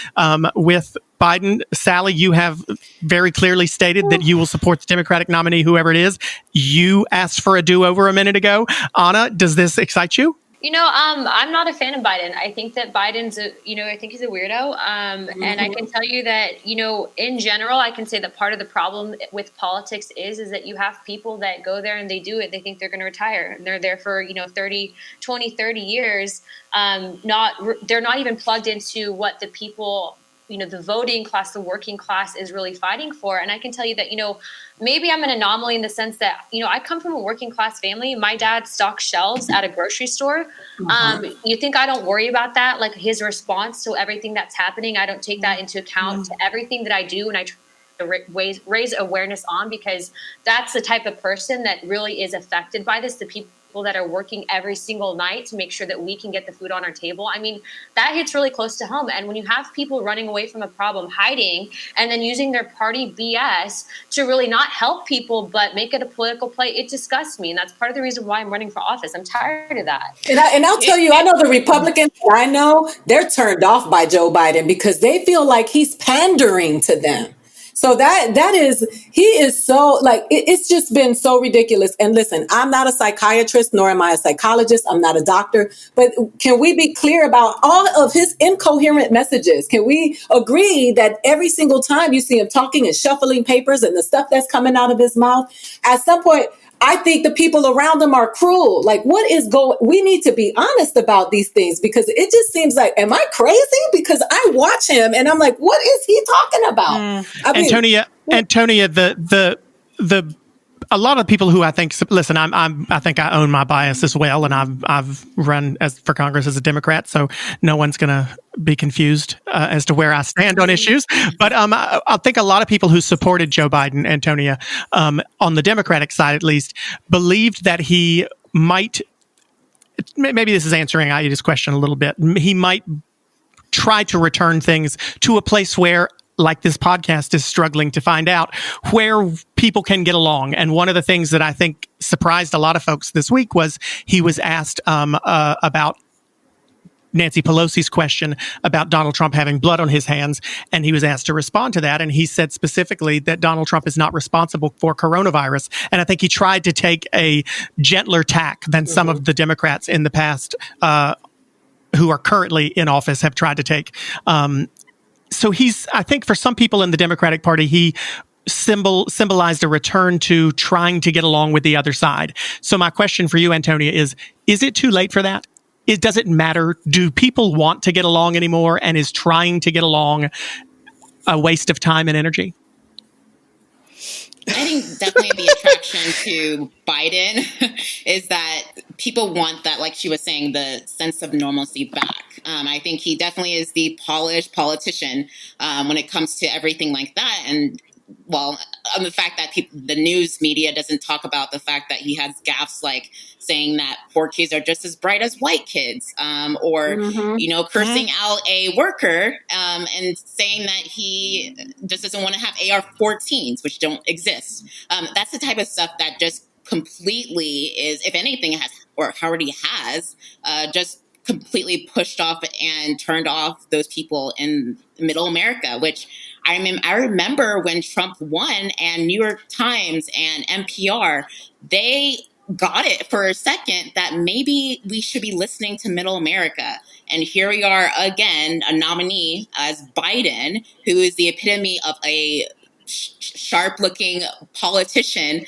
with Biden. Sally, you have very clearly stated that you will support the Democratic nominee, whoever it is. You asked for a do-over a minute ago. Anna, does this excite you? I'm not a fan of Biden. I think that Biden's I think he's a weirdo. And I can tell you that, in general, I can say that part of the problem with politics is that you have people that go there and they do it. They think they're going to retire, and they're there for, 30 years. They're not even plugged into what the people, the voting class, the working class is really fighting for. And I can tell you that, maybe I'm an anomaly in the sense that, I come from a working class family. My dad stocks shelves at a grocery store. You think I don't worry about that? Like his response to everything that's happening, I don't take that into account to everything that I do. And I try to raise awareness on, because that's the type of person that really is affected by this. The people people that are working every single night to make sure that we can get the food on our table. I mean, that hits really close to home. And when you have people running away from a problem, hiding, and then using their party BS to really not help people, but make it a political play, it disgusts me. And that's part of the reason why I'm running for office. I'm tired of that. And I'll tell you, I know the Republicans I know, they're turned off by Joe Biden because they feel like he's pandering to them. So he is so like, it's just been so ridiculous. And listen, I'm not a psychiatrist, nor am I a psychologist. I'm not a doctor, but can we be clear about all of his incoherent messages? Can we agree that every single time you see him talking and shuffling papers and the stuff that's coming out of his mouth, at some point, I think the people around him are cruel. Like, we need to be honest about these things, because it just seems like, am I crazy? Because I watch him and I'm like, what is he talking about? Antonia, a lot of people who I think, listen, I think I own my bias as well, and I've run for Congress as a Democrat, so no one's going to be confused as to where I stand on issues. But I think a lot of people who supported Joe Biden, Antonia, on the Democratic side at least, believed that he might, maybe this is answering Aida's question a little bit, he might try to return things to a place where, like this podcast is struggling to find out, where people can get along. And one of the things that I think surprised a lot of folks this week was he was asked about Nancy Pelosi's question about Donald Trump having blood on his hands, and he was asked to respond to that. And he said specifically that Donald Trump is not responsible for coronavirus. And I think he tried to take a gentler tack than some of the Democrats in the past who are currently in office have tried to take. So I think for some people in the Democratic Party, he symbolized a return to trying to get along with the other side. So my question for you, Antonia, is it too late for that? Does it matter? Do people want to get along anymore? And is trying to get along a waste of time and energy? I think definitely the attraction to Biden is that people want that, like she was saying, the sense of normalcy back. I think he definitely is the polished politician when it comes to everything like that. And well, on the fact that the news media doesn't talk about the fact that he has gaffes like saying that poor kids are just as bright as white kids, or, cursing out a worker and saying that he just doesn't want to have AR-14s, which don't exist. That's the type of stuff that just completely is, if anything, already has just completely pushed off and turned off those people in middle America, which I remember when Trump won and New York Times and NPR, they got it for a second that maybe we should be listening to middle America. And here we are again, a nominee as Biden, who is the epitome of a sharp-looking politician,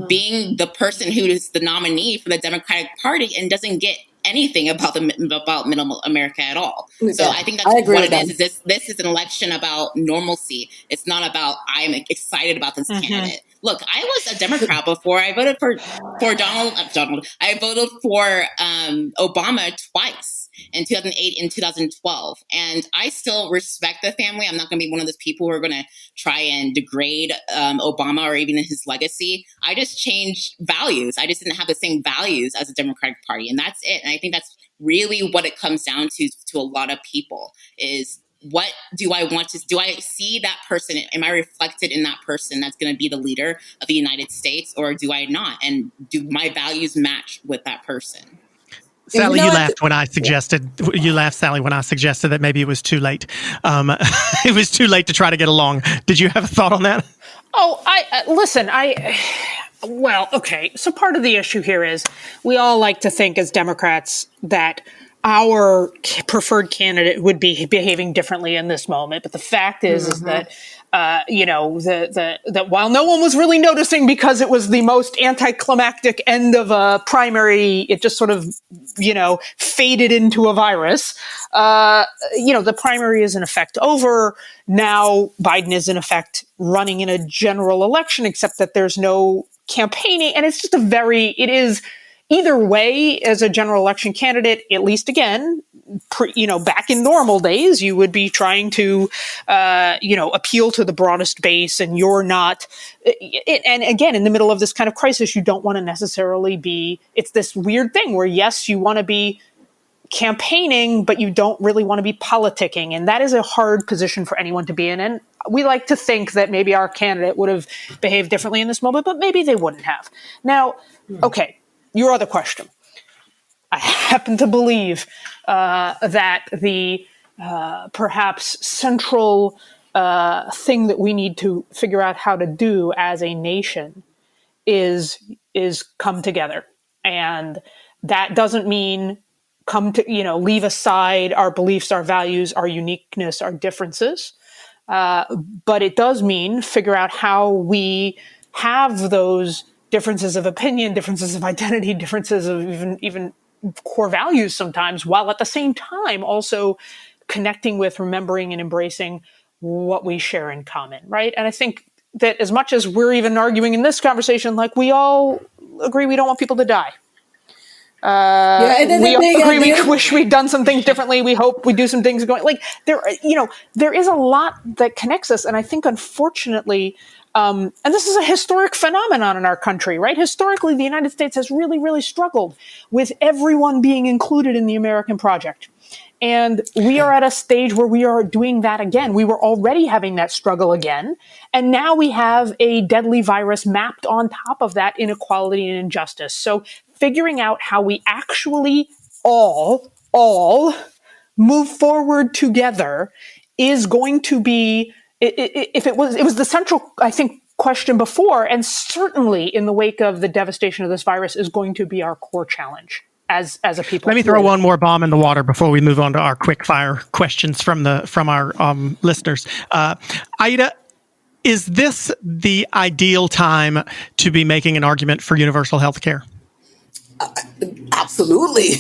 being the person who is the nominee for the Democratic Party and doesn't get anything about middle America at all. So I think that's what it is. This is an election about normalcy. It's not about I'm excited about this candidate. Look, I was a Democrat before. I voted for Donald. I voted for Obama twice in 2008 and 2012. And I still respect the family. I'm not going to be one of those people who are going to try and degrade Obama or even his legacy. I just changed values. I just didn't have the same values as the Democratic Party. And that's it. And I think that's really what it comes down to a lot of people is, what do I want to, do I see that person? Am I reflected in that person that's going to be the leader of the United States, or do I not? And do my values match with that person? Sally, you laughed when I suggested, Sally, when I suggested that maybe it was too late. It was too late to try to get along. Did you have a thought on that? Oh, well, okay. So part of the issue here is we all like to think as Democrats that our preferred candidate would be behaving differently in this moment. But the fact is that, that while no one was really noticing because it was the most anticlimactic end of a primary, it just sort of, faded into a virus. The primary is in effect over. Now Biden is in effect running in a general election, except that there's no campaigning. And it's just either way, as a general election candidate, at least again, back in normal days, you would be trying to, appeal to the broadest base, and you're not. And again, in the middle of this kind of crisis, you don't want to necessarily be. It's this weird thing where, yes, you want to be campaigning, but you don't really want to be politicking. And that is a hard position for anyone to be in. And we like to think that maybe our candidate would have behaved differently in this moment, but maybe they wouldn't have. Now, okay, your other question. I happen to believe that the perhaps central thing that we need to figure out how to do as a nation is come together. And that doesn't mean leave aside our beliefs, our values, our uniqueness, our differences. But it does mean figure out how we have those differences of opinion, differences of identity, differences of even core values sometimes, while at the same time also connecting with, remembering, and embracing what we share in common, right? And I think that as much as we're even arguing in this conversation, like, we all agree we don't want people to die. We all agree we wish we'd done some things differently. We hope we do some things going, like, there is a lot that connects us. And I think, unfortunately, and this is a historic phenomenon in our country, right? Historically, the United States has really, really struggled with everyone being included in the American project. And we are at a stage where we are doing that again. We were already having that struggle again. And now we have a deadly virus mapped on top of that inequality and injustice. So figuring out how we actually all move forward together is going to be, it was the central, I think, question before, and certainly in the wake of the devastation of this virus is going to be our core challenge as a people. Let me throw one more bomb in the water before we move on to our quick fire questions from our listeners. Aida, is this the ideal time to be making an argument for universal health care? Absolutely.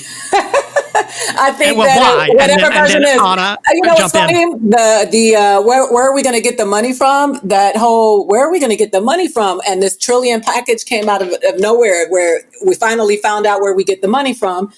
I think why? Whatever version is, what's funny? Where are we going to get the money from? Where are we going to get the money from? And this trillion package came out of nowhere, where we finally found out where we get the money from.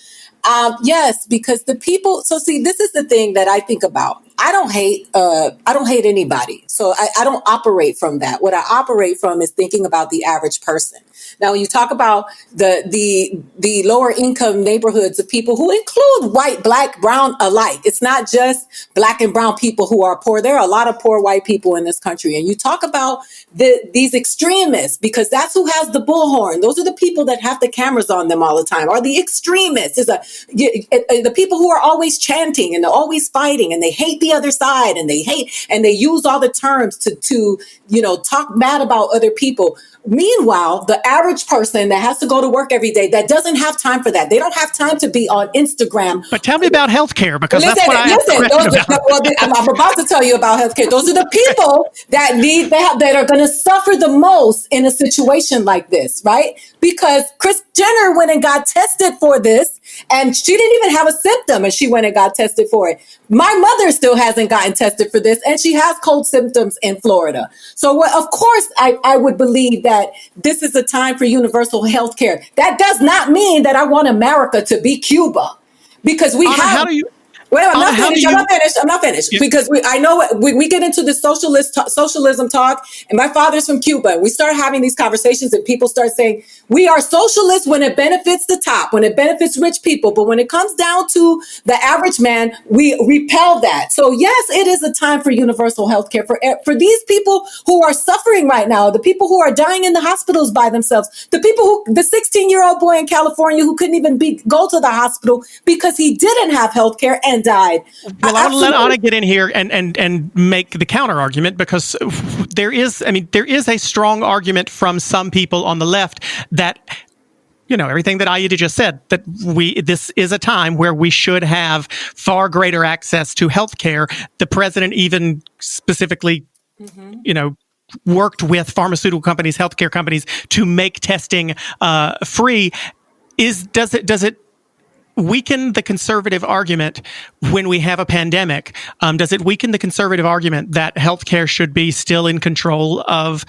Yes, because the people. So see, this is the thing that I think about. I don't hate anybody. So I don't operate from that. What I operate from is thinking about the average person. Now, when you talk about the lower income neighborhoods of people who include white, black, brown alike, it's not just black and brown people who are poor. There are a lot of poor white people in this country. And you talk about these extremists, because that's who has the bullhorn. Those are the people that have the cameras on them all the time, are the extremists. The people who are always chanting and they're always fighting and they hate the other side and they use all the terms to talk mad about other people. Meanwhile, the average person that has to go to work every day, that doesn't have time for that. They don't have time to be on Instagram. But tell me about healthcare, because that's what I have I'm about to tell you about healthcare. Those are the people that are going to suffer the most in a situation like this, right? Because Kris Jenner went and got tested for this, and she didn't even have a symptom, and she went and got tested for it. My mother still hasn't gotten tested for this, and she has cold symptoms in Florida. So, of course, I would believe that this is a time for universal health care. That does not mean that I want America to be Cuba, because we have... I'm not finished. Yeah. Because I know we get into the socialism talk, and my father's from Cuba. We start having these conversations, and people start saying, we are socialists when it benefits the top, when it benefits rich people. But when it comes down to the average man, we repel that. So yes, it is a time for universal health care for these people who are suffering right now, the people who are dying in the hospitals by themselves, the 16-year-old boy in California who couldn't even go to the hospital because he didn't have health care and died. Well, I want to let Anna get in here and make the counter argument, because there is a strong argument from some people on the left that, everything that Aida just said, that this is a time where we should have far greater access to health care. The president even specifically, worked with pharmaceutical companies, healthcare companies to make testing free. Does it weaken the conservative argument when we have a pandemic? Does it weaken the conservative argument that healthcare should be still in control of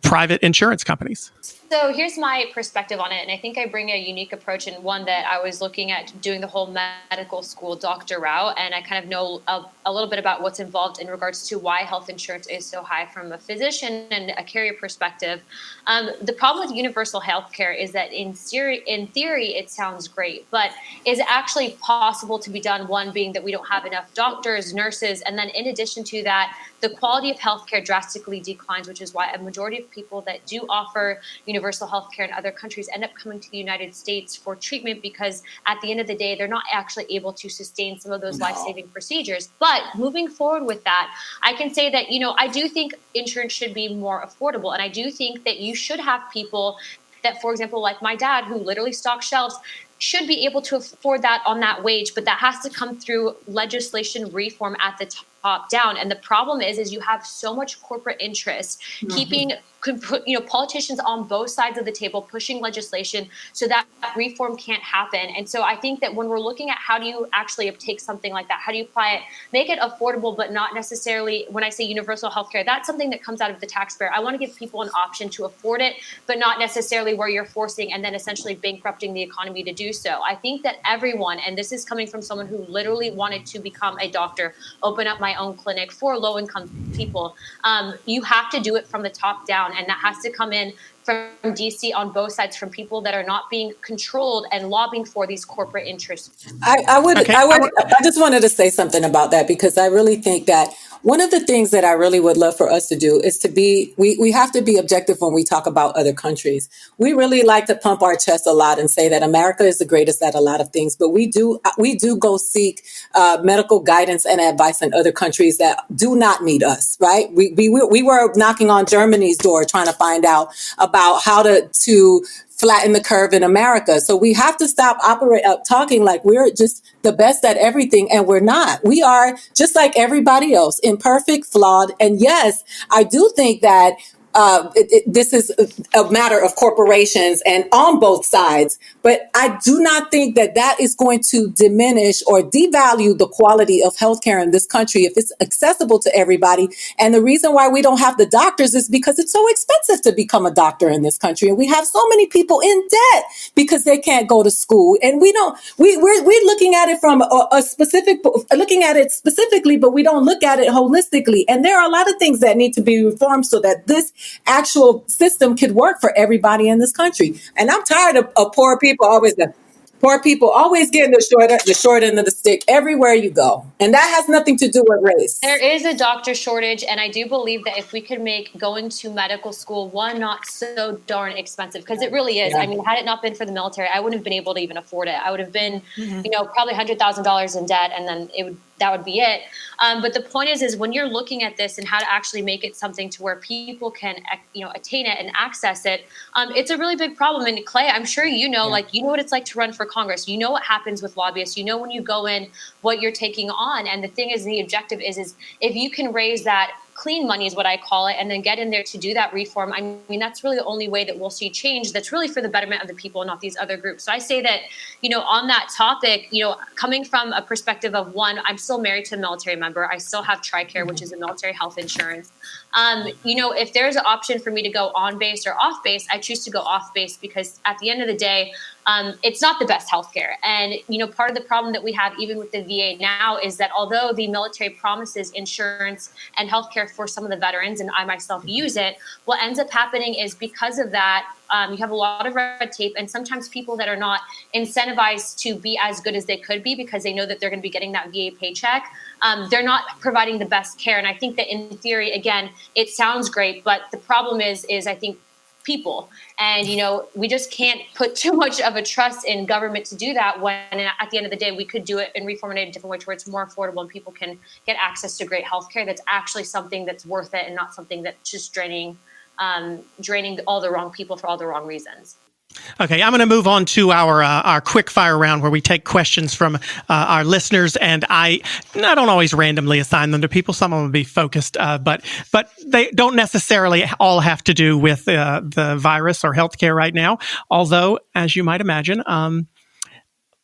private insurance companies? So here's my perspective on it, and I think I bring a unique approach, and one that I was looking at doing the whole medical school doctor route, and I kind of know a little bit about what's involved in regards to why health insurance is so high from a physician and a carrier perspective. The problem with universal health care is that in theory, it sounds great, but is it actually possible to be done? One being that we don't have enough doctors, nurses, and then in addition to that, the quality of healthcare drastically declines, which is why a majority of people that do offer universal healthcare in other countries end up coming to the United States for treatment, because at the end of the day, they're not actually able to sustain some of those life-saving procedures. But moving forward with that, I can say that, I do think insurance should be more affordable. And I do think that you should have people that, for example, like my dad, who literally stocks shelves, should be able to afford that on that wage, but that has to come through legislation reform at the top down. And the problem is you have so much corporate interest keeping politicians on both sides of the table pushing legislation so that reform can't happen. And so I think that when we're looking at how do you actually take something like that, how do you apply it, make it affordable, but not necessarily, when I say universal healthcare, that's something that comes out of the taxpayer. I want to give people an option to afford it, but not necessarily where you're forcing and then essentially bankrupting the economy to do so. I think that everyone, and this is coming from someone who literally wanted to become a doctor, open up my own clinic for low-income people, you have to do it from the top down. And that has to come in from DC on both sides, from people that are not being controlled and lobbying for these corporate interests. I just wanted to say something about that, because I really think that one of the things that I really would love for us to do is to be, we have to be objective when we talk about other countries. We really like to pump our chest a lot and say that America is the greatest at a lot of things, but we do go seek medical guidance and advice in other countries that do not need us, right? We were knocking on Germany's door trying to find out about how to flatten the curve in America. So we have to stop talking like we're just the best at everything, and we're not. We are just like everybody else, imperfect, flawed. And yes, I do think that this is a matter of corporations and on both sides. But I do not think that that is going to diminish or devalue the quality of healthcare in this country if it's accessible to everybody. And the reason why we don't have the doctors is because it's so expensive to become a doctor in this country. And we have so many people in debt because they can't go to school. And we're looking at it from looking at it specifically, but we don't look at it holistically. And there are a lot of things that need to be reformed so that this actual system could work for everybody in this country. And I'm tired of poor people always getting the short end of the stick everywhere you go. And that has nothing to do with race. There is a doctor shortage, and I do believe that if we could make going to medical school, one, not so darn expensive, because it really is. Yeah. I mean, had it not been for the military, I wouldn't have been able to even afford it. I would have been, probably $100,000 in debt, and then that would be it. But the point is when you're looking at this and how to actually make it something to where people can, attain it and access it, it's a really big problem. And Clay, I'm sure you know what it's like to run for Congress. You know what happens with lobbyists. You know when you go in, what you're taking on. And the thing is, the objective is if you can raise that clean money is what I call it, and then get in there to do that reform. I mean, that's really the only way that we'll see change that's really for the betterment of the people and not these other groups. So I say that, on that topic, coming from a perspective of one, I'm still married to a military member. I still have TRICARE, which is a military health insurance. If there's an option for me to go on base or off base, I choose to go off base because at the end of the day, it's not the best healthcare. And, part of the problem that we have even with the VA now is that although the military promises insurance and healthcare for some of the veterans, and I myself use it, what ends up happening is because of that, you have a lot of red tape, and sometimes people that are not incentivized to be as good as they could be because they know that they're going to be getting that VA paycheck, they're not providing the best care. And I think that in theory, again, it sounds great, but the problem is I think people. And, we just can't put too much of a trust in government to do that when at the end of the day, we could do it and reform it in a different way to where it's more affordable and people can get access to great healthcare that's actually something that's worth it and not something that's just draining all the wrong people for all the wrong reasons. Okay, I'm going to move on to our quick fire round where we take questions from our listeners, and I don't always randomly assign them to people. Some of them will be focused, but they don't necessarily all have to do with the virus or healthcare right now. Although, as you might imagine,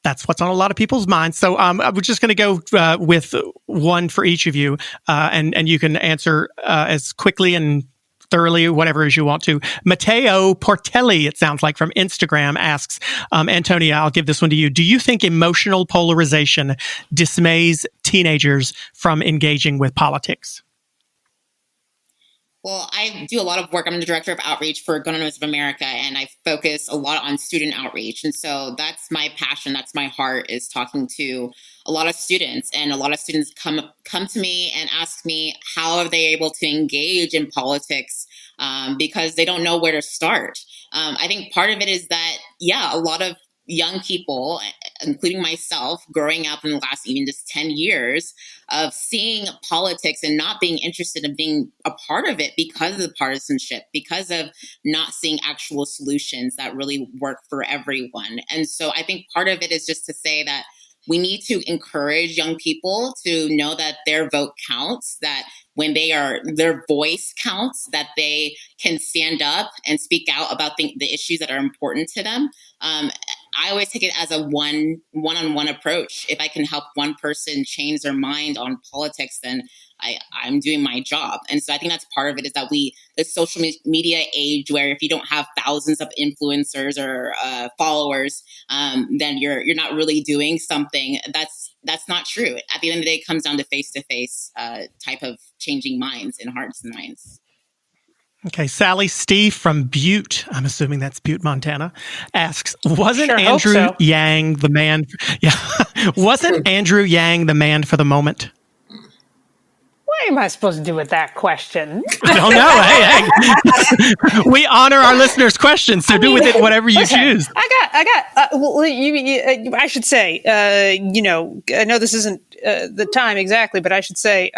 that's what's on a lot of people's minds. So we're just going to go with one for each of you, and you can answer as quickly and thoroughly, whatever as you want to. Matteo Portelli, it sounds like, from Instagram asks, Antonia, I'll give this one to you. Do you think emotional polarization dismays teenagers from engaging with politics? Well, I do a lot of work. I'm the director of outreach for Gun Owners of America, and I focus a lot on student outreach. And so that's my passion. That's my heart, is talking to a lot of students. And a lot of students come to me and ask me, how are they able to engage in politics? Because they don't know where to start. I think part of it is that, a lot of young people, including myself, growing up in the last even just 10 years of seeing politics and not being interested in being a part of it because of the partisanship, because of not seeing actual solutions that really work for everyone. And so I think part of it is just to say that we need to encourage young people to know that their vote counts, that when their voice counts, that they can stand up and speak out about the issues that are important to them. I always take it as a one-on-one approach. If I can help one person change their mind on politics, then I'm doing my job. And so I think that's part of it, is that the social media age, where if you don't have thousands of influencers or followers, then you're not really doing something. That's not true. At the end of the day, it comes down to face-to-face type of changing minds and hearts and minds. Okay, Sally Steve from Butte, I'm assuming that's Butte, Montana, asks, wasn't Andrew Yang the man? Wasn't Andrew Yang the man for the moment? What am I supposed to do with that question? I don't know. Hey, we honor our listeners' questions, so do with it whatever you choose. I should say, I know this isn't the time exactly, but I should say,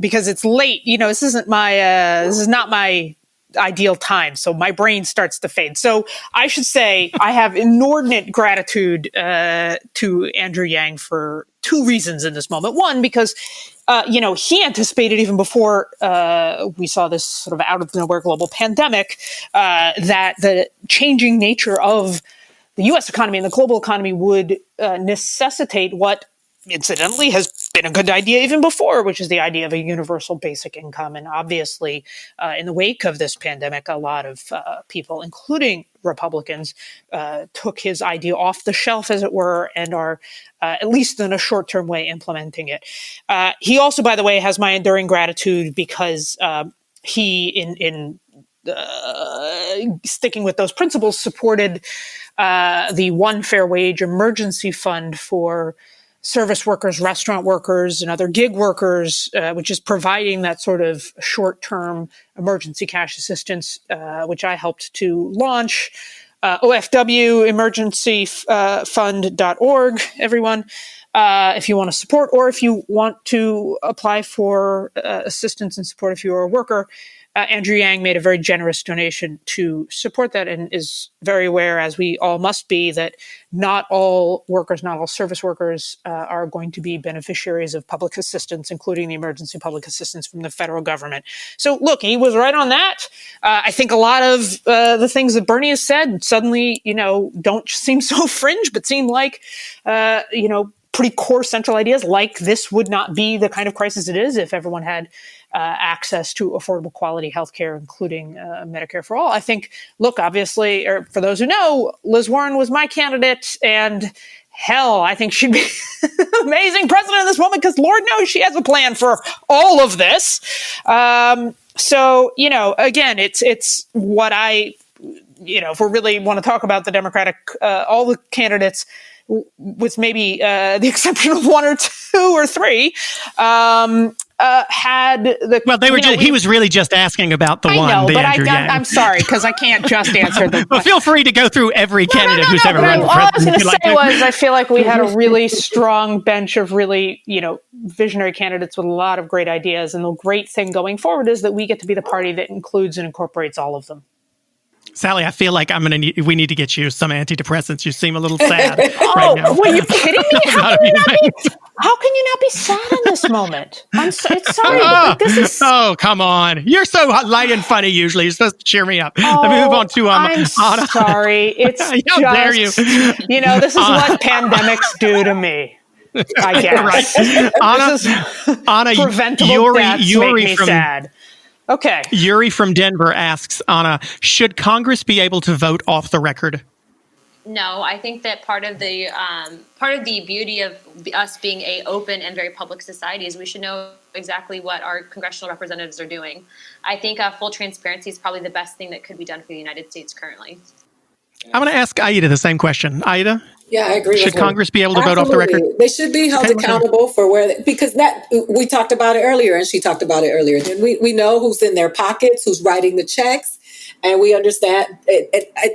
because it's late, this is not my ideal time. So my brain starts to fade. So I should say I have inordinate gratitude to Andrew Yang for two reasons in this moment. One, because he anticipated even before we saw this sort of out of nowhere global pandemic, that the changing nature of the U.S. economy and the global economy would necessitate what incidentally has been a good idea even before, which is the idea of a universal basic income. And obviously, in the wake of this pandemic, a lot of people, including Republicans, took his idea off the shelf, as it were, and are, at least in a short-term way, implementing it. He also, by the way, has my enduring gratitude because he, in sticking with those principles, supported the One Fair Wage Emergency Fund for service workers, restaurant workers, and other gig workers, which is providing that sort of short-term emergency cash assistance, which I helped to launch. OFW emergencyfund.org, everyone, if you want to support, or if you want to apply for assistance and support if you are a worker. Andrew Yang made a very generous donation to support that, and is very aware, as we all must be, that not all workers, not all service workers are going to be beneficiaries of public assistance, including the emergency public assistance from the federal government. So look, he was right on that. I think a lot of the things that Bernie has said suddenly, don't seem so fringe, but seem like, pretty core central ideas, like this would not be the kind of crisis it is if everyone had access to affordable quality healthcare, including Medicare for all. I think, look, obviously, or for those who know, Liz Warren was my candidate, and hell, I think she'd be amazing president in this moment, because Lord knows she has a plan for all of this. So, again, it's what if we really want to talk about the Democratic, all the candidates, with maybe the exception of one or two or three, had the... Well, he was really just asking about the one. I know, but Andrew Yang. I'm sorry, because I can't just answer the... Well, feel free to go through every candidate who's ever run for president. All I was going to say was, I feel like we had a really strong bench of really, visionary candidates with a lot of great ideas. And the great thing going forward is that we get to be the party that includes and incorporates all of them. Sally, I feel like we need to get you some antidepressants. You seem a little sad right now. Were you kidding me? How can you not be sad in this moment? Sorry. This is... Oh, come on. You're so light and funny usually. You're supposed to cheer me up. Let me move on to I'm Anna. Sorry. It's How dare you? This is what pandemics do to me, I guess. Right. Anna, preventable deaths make me sad. Okay. Yuri from Denver asks, Anna, should Congress be able to vote off the record? No, I think that part of the beauty of us being a open and very public society is we should know exactly what our congressional representatives are doing. I think full transparency is probably the best thing that could be done for the United States currently. I'm going to ask Aida the same question. Aida? Yeah, I agree. Should Congress be able to vote off the record? They should be held accountable for because that we talked about it earlier, and she talked about it earlier. We know who's in their pockets, who's writing the checks, and we understand.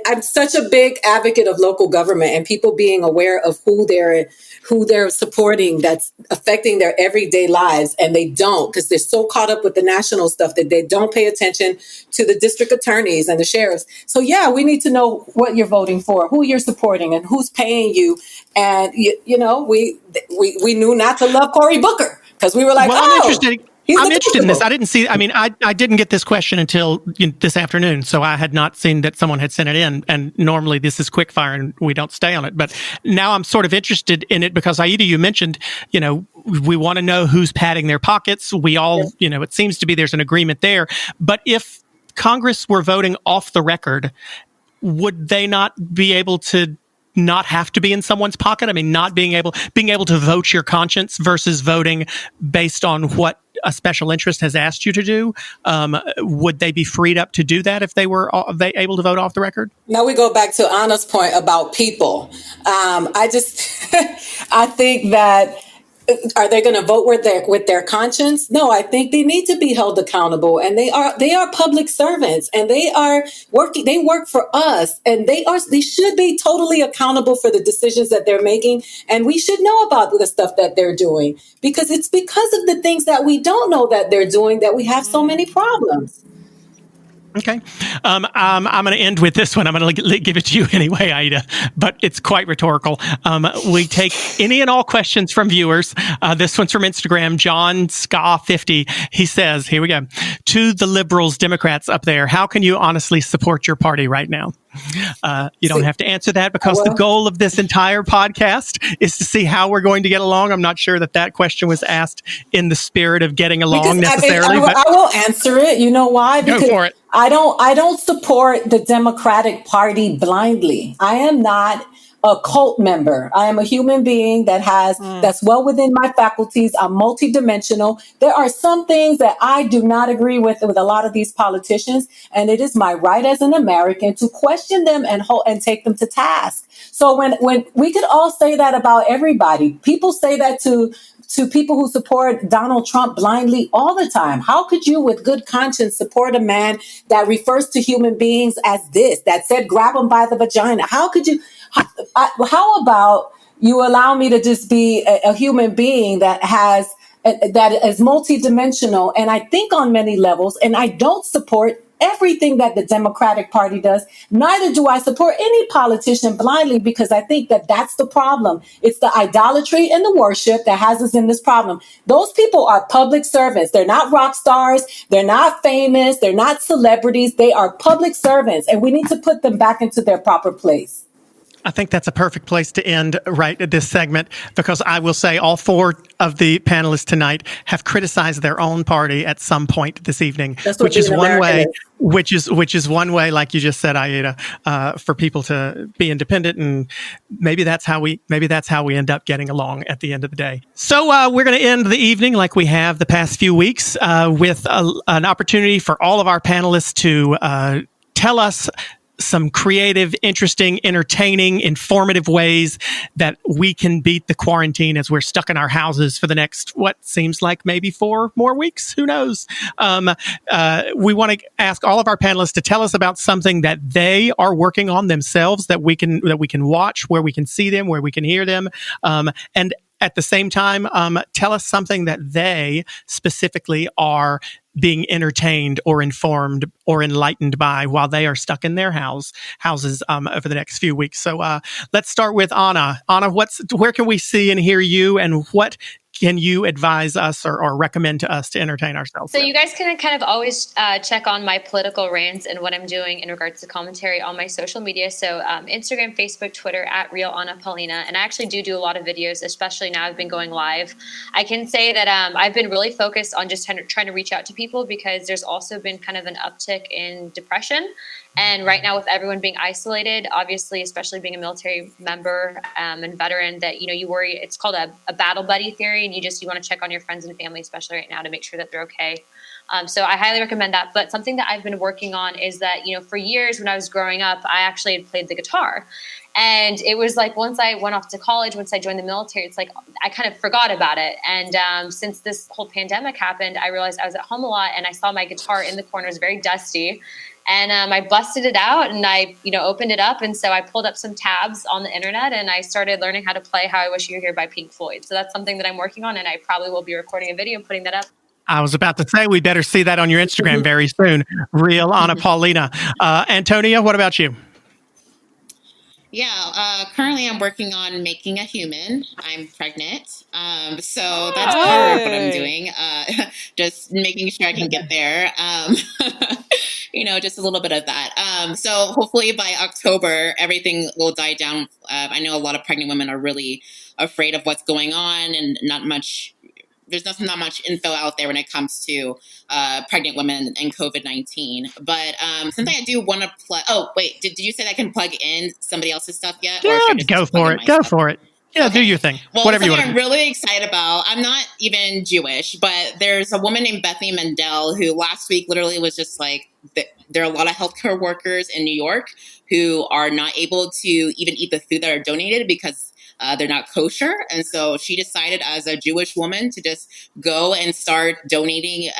I'm such a big advocate of local government and people being aware of who they're supporting that's affecting their everyday lives, and they don't, because they're so caught up with the national stuff that they don't pay attention to the district attorneys and the sheriffs. So yeah, we need to know what you're voting for, who you're supporting, and who's paying you. And we knew not to love Cory Booker because we were like, well, I'm interested in this. I didn't get this question until this afternoon, so I had not seen that someone had sent it in. And normally this is quick fire and we don't stay on it. But now I'm sort of interested in it because, Aida, you mentioned, we want to know who's padding their pockets. We all, it seems to be there's an agreement there. But if Congress were voting off the record, would they not be able to not have to be in someone's pocket? I mean, not being able to vote your conscience versus voting based on what a special interest has asked you to do. Would they be freed up to do that if they were able to vote off the record? Now we go back to Anna's point about people. I think that are they going to vote with their conscience? No, I think they need to be held accountable, and they are public servants, and they work for us, and they should be totally accountable for the decisions that they're making, and we should know about the stuff that they're doing, because it's because of the things that we don't know that they're doing that we have so many problems. Okay. I'm going to end with this one. I'm going to give it to you anyway, Aida, but it's quite rhetorical. We take any and all questions from viewers. This one's from Instagram, John Ska50. He says, here we go. To the liberals, Democrats up there, how can you honestly support your party right now? You don't have to answer that because the goal of this entire podcast is to see how we're going to get along. I'm not sure that question was asked in the spirit of getting along necessarily. I will answer it. You know why? Because go for it. I don't support the Democratic Party blindly. I am not a cult member. I am a human being that's well within my faculties. I'm multidimensional. There are some things that I do not agree with a lot of these politicians, and it is my right as an American to question them and take them to task. So when we could all say that about everybody, people say that to people who support Donald Trump blindly all the time. How could you, with good conscience, support a man that refers to human beings as this, that said, grab them by the vagina? How could you? How about you allow me to just be a human being that is multidimensional, and I think on many levels, and I don't support everything that the Democratic Party does. Neither do I support any politician blindly, because I think that that's the problem. It's the idolatry and the worship that has us in this problem. Those people are public servants. They're not rock stars. They're not famous. They're not celebrities. They are public servants, and we need to put them back into their proper place. I think that's a perfect place to end right at this segment, because I will say all four of the panelists tonight have criticized their own party at some point this evening, which is one way, like you just said, Aida, for people to be independent, and maybe that's how we end up getting along at the end of the day. So we're going to end the evening like we have the past few weeks with an opportunity for all of our panelists to tell us some creative, interesting, entertaining, informative ways that we can beat the quarantine as we're stuck in our houses for the next, what seems like maybe 4 more weeks. Who knows? We want to ask all of our panelists to tell us about something that they are working on themselves, that we can watch, where we can see them, where we can hear them, and at the same time, tell us something that they specifically are being entertained or informed or enlightened by while they are stuck in their houses over the next few weeks. So let's start with Anna. Anna, where can we see and hear you, and what can you advise us or recommend to us to entertain ourselves? So you guys can kind of always check on my political rants and what I'm doing in regards to commentary on my social media. So Instagram, Facebook, Twitter, at Real Anna Paulina. And I actually do a lot of videos, especially now I've been going live. I can say that I've been really focused on just trying to reach out to people, because there's also been kind of an uptick in depression. And right now, with everyone being isolated, obviously, especially being a military member and veteran, that, you worry. It's called a battle buddy theory, and you want to check on your friends and family, especially right now, to make sure that they're okay. So I highly recommend that. But something that I've been working on is that, for years when I was growing up, I actually had played the guitar. And it was like, once I went off to college, once I joined the military, it's like I kind of forgot about it. And since this whole pandemic happened, I realized I was at home a lot, and I saw my guitar in the corner. It was very dusty. And I busted it out, and I, opened it up. And so I pulled up some tabs on the internet, and I started learning how to play How I Wish You Were Here by Pink Floyd. So that's something that I'm working on, and I probably will be recording a video and putting that up. I was about to say, we better see that on your Instagram very soon. Real Anna Paulina. Antonia, what about you? Yeah, currently I'm working on making a human. I'm pregnant. So that's part of what I'm doing. Just making sure I can get there. Just a little bit of that. So hopefully by October, everything will die down. I know a lot of pregnant women are really afraid of what's going on, and there's not much info out there when it comes to pregnant women and COVID-19. But since I do want to plug... Oh, wait. Did you say that I can plug in somebody else's stuff yet? Yeah, go for it. Go for it. Yeah, okay. Do your thing. Well, whatever you want. I'm really excited about. I'm not even Jewish, but there's a woman named Bethany Mendel who last week literally was just like, there are a lot of healthcare workers in New York who are not able to even eat the food that are donated because they're not kosher. And so she decided as a Jewish woman to just go and start donating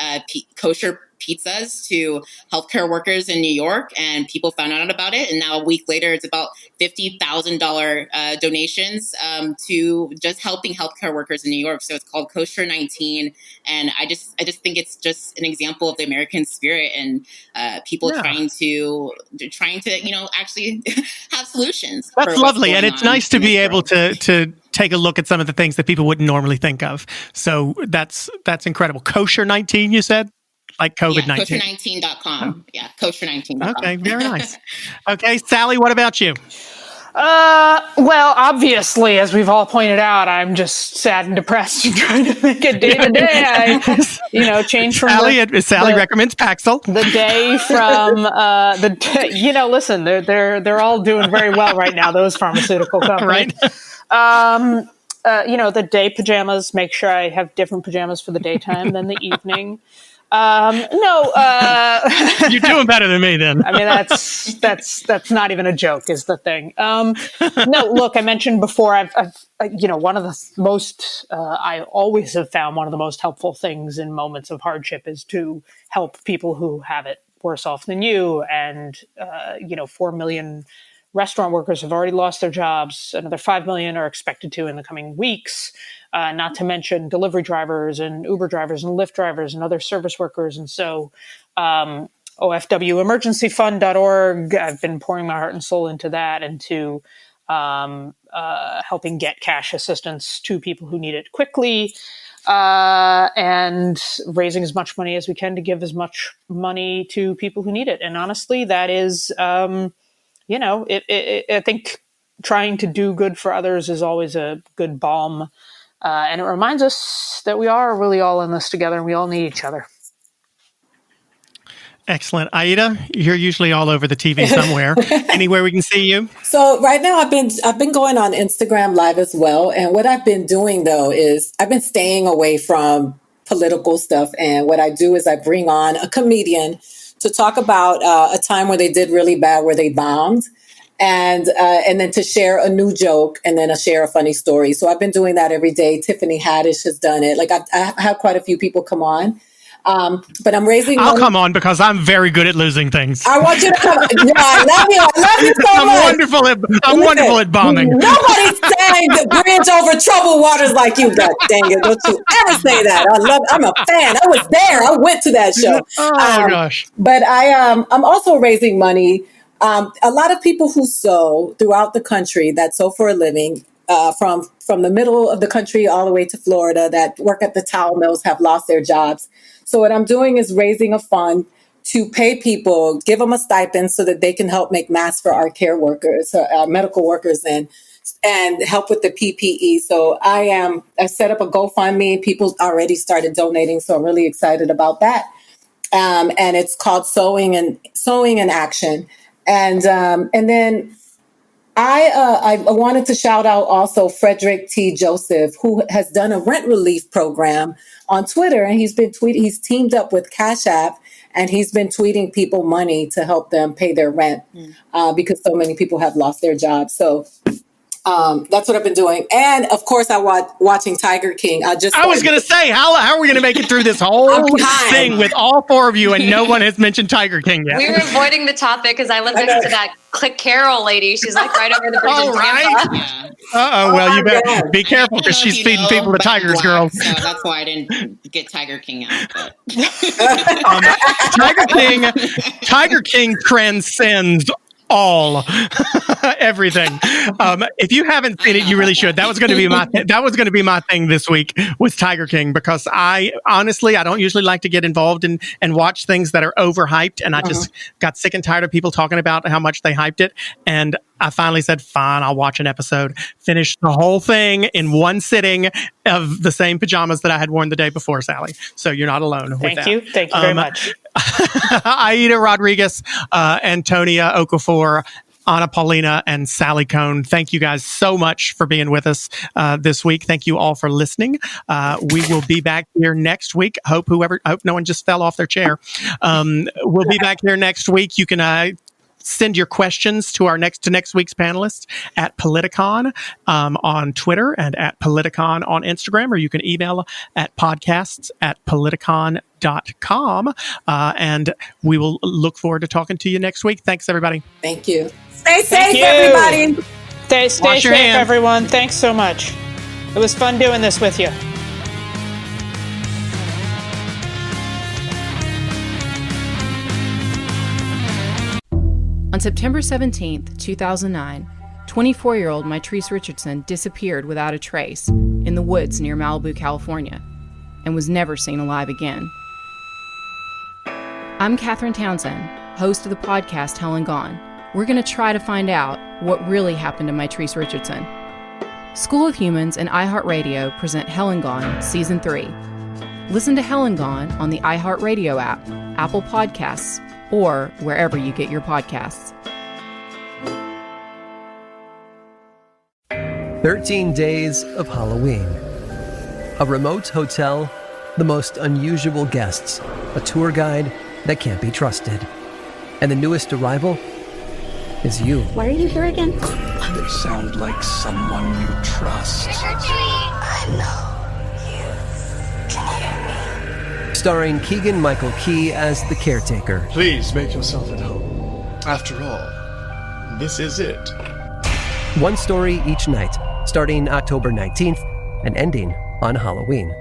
kosher pizzas to healthcare workers in New York, and people found out about it. And now a week later, it's about $50,000 donations to just helping healthcare workers in New York. So it's called Kosher 19. And I just think it's just an example of the American spirit and people trying to actually have solutions. That's lovely. And it's nice to be able to take a look at some of the things that people wouldn't normally think of. So that's incredible. Kosher 19, you said? Like COVID-19. Yeah, kosher19.com. Yeah, kosher19.com. Okay, very nice. Okay, Sally, what about you? Well, obviously, as we've all pointed out, I'm just sad and depressed and trying to make it day to day. I, change from Sally recommends Paxil. The day from listen, they're all doing very well right now. Those pharmaceutical companies, right? The day pajamas. Make sure I have different pajamas for the daytime than the evening. You're doing better than me then. I mean, that's not even a joke is the thing. No, look, I mentioned before, I've one of the most, I always have found one of the most helpful things in moments of hardship is to help people who have it worse off than you. And, 4 million restaurant workers have already lost their jobs. Another 5 million are expected to in the coming weeks. Not to mention delivery drivers and Uber drivers and Lyft drivers and other service workers. And so OFWemergencyfund.org, I've been pouring my heart and soul into that and to helping get cash assistance to people who need it quickly and raising as much money as we can to give as much money to people who need it. And honestly, that is, I think trying to do good for others is always a good balm. And it reminds us that we are really all in this together and we all need each other. Excellent. Aida, you're usually all over the TV somewhere. Anywhere we can see you? So right now I've been going on Instagram Live as well. And what I've been doing though is I've been staying away from political stuff. And what I do is I bring on a comedian to talk about a time where they did really bad, where they bombed. And then to share a new joke and then share a funny story. So I've been doing that every day. Tiffany Haddish has done it. Like I have quite a few people come on. But I'm raising. I'll come on because I'm very good at losing things. I want you to come. No, I love you. I love you so much. I'm wonderful at bombing. Nobody's saying the bridge over troubled waters like you. God dang it! Don't you ever say that. I'm a fan. I was there. I went to that show. Oh gosh. But I'm also raising money. A lot of people who sew throughout the country that sew for a living from the middle of the country all the way to Florida that work at the towel mills have lost their jobs. So what I'm doing is raising a fund to pay people, give them a stipend so that they can help make masks for our care workers, our medical workers, and help with the PPE. So I set up a GoFundMe. People already started donating, so I'm really excited about that. And it's called Sewing in Action. And then I wanted to shout out also Frederick T. Joseph, who has done a rent relief program on Twitter, and he's been tweeting. He's teamed up with Cash App, and he's been tweeting people money to help them pay their rent because so many people have lost their jobs. So that's what I've been doing. And of course, I watching Tiger King. I was going to say, how are we going to make it through this whole thing with all four of you and no one has mentioned Tiger King yet? We were avoiding the topic because I live next to that Click Carol lady. She's like right over the bridge in Tampa. Yeah. Well, you better be careful because she's feeding people to tigers, girl. So that's why I didn't get Tiger King out. But. Tiger King transcends all everything. If you haven't seen it, you really should. That was going to be my thing this week was Tiger King, because I don't usually like to get involved and watch things that are overhyped, and I just got sick and tired of people talking about how much they hyped it, and I finally said, fine, I'll watch an episode. Finished the whole thing in one sitting of the same pajamas that I had worn the day before, Sally. So you're not alone with that. Thank you very much. Aida Rodriguez, Antonia Okafor, Paulina, and Sally Kohn. Thank you guys so much for being with us this week. Thank you all for listening. We will be back here next week. Hope no one just fell off their chair. We'll be back here next week. You can send your questions to next week's panelists at Politicon on Twitter and at Politicon on Instagram, or you can email at podcasts@politicon.com. And we will look forward to talking to you next week. Thanks, everybody. Thank you. Stay safe, everybody. Stay safe, everyone. Thanks so much. It was fun doing this with you. On September 17th, 2009, 24-year-old Mitrice Richardson disappeared without a trace in the woods near Malibu, California, and was never seen alive again. I'm Katherine Townsend, host of the podcast Hell and Gone. We're going to try to find out what really happened to Mitrice Richardson. School of Humans and iHeartRadio present Hell and Gone Season 3. Listen to Hell and Gone on the iHeartRadio app, Apple Podcasts, or wherever you get your podcasts. 13 Days of Halloween. A remote hotel, the most unusual guests, a tour guide that can't be trusted. And the newest arrival is you. Why are you here again? They sound like someone you trust. I know. Starring Keegan-Michael Key as the caretaker. Please make yourself at home. After all, this is it. One story each night, starting October 19th and ending on Halloween.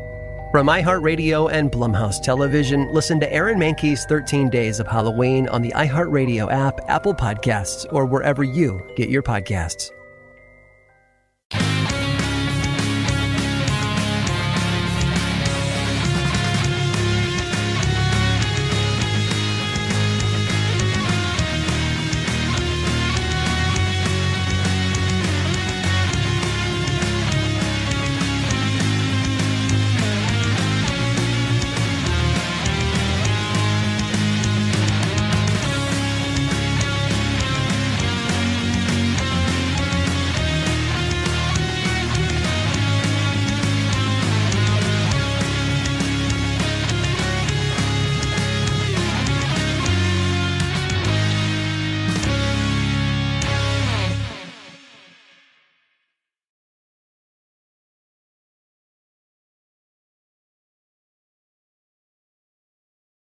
From iHeartRadio and Blumhouse Television, listen to Aaron Mahnke's 13 Days of Halloween on the iHeartRadio app, Apple Podcasts, or wherever you get your podcasts.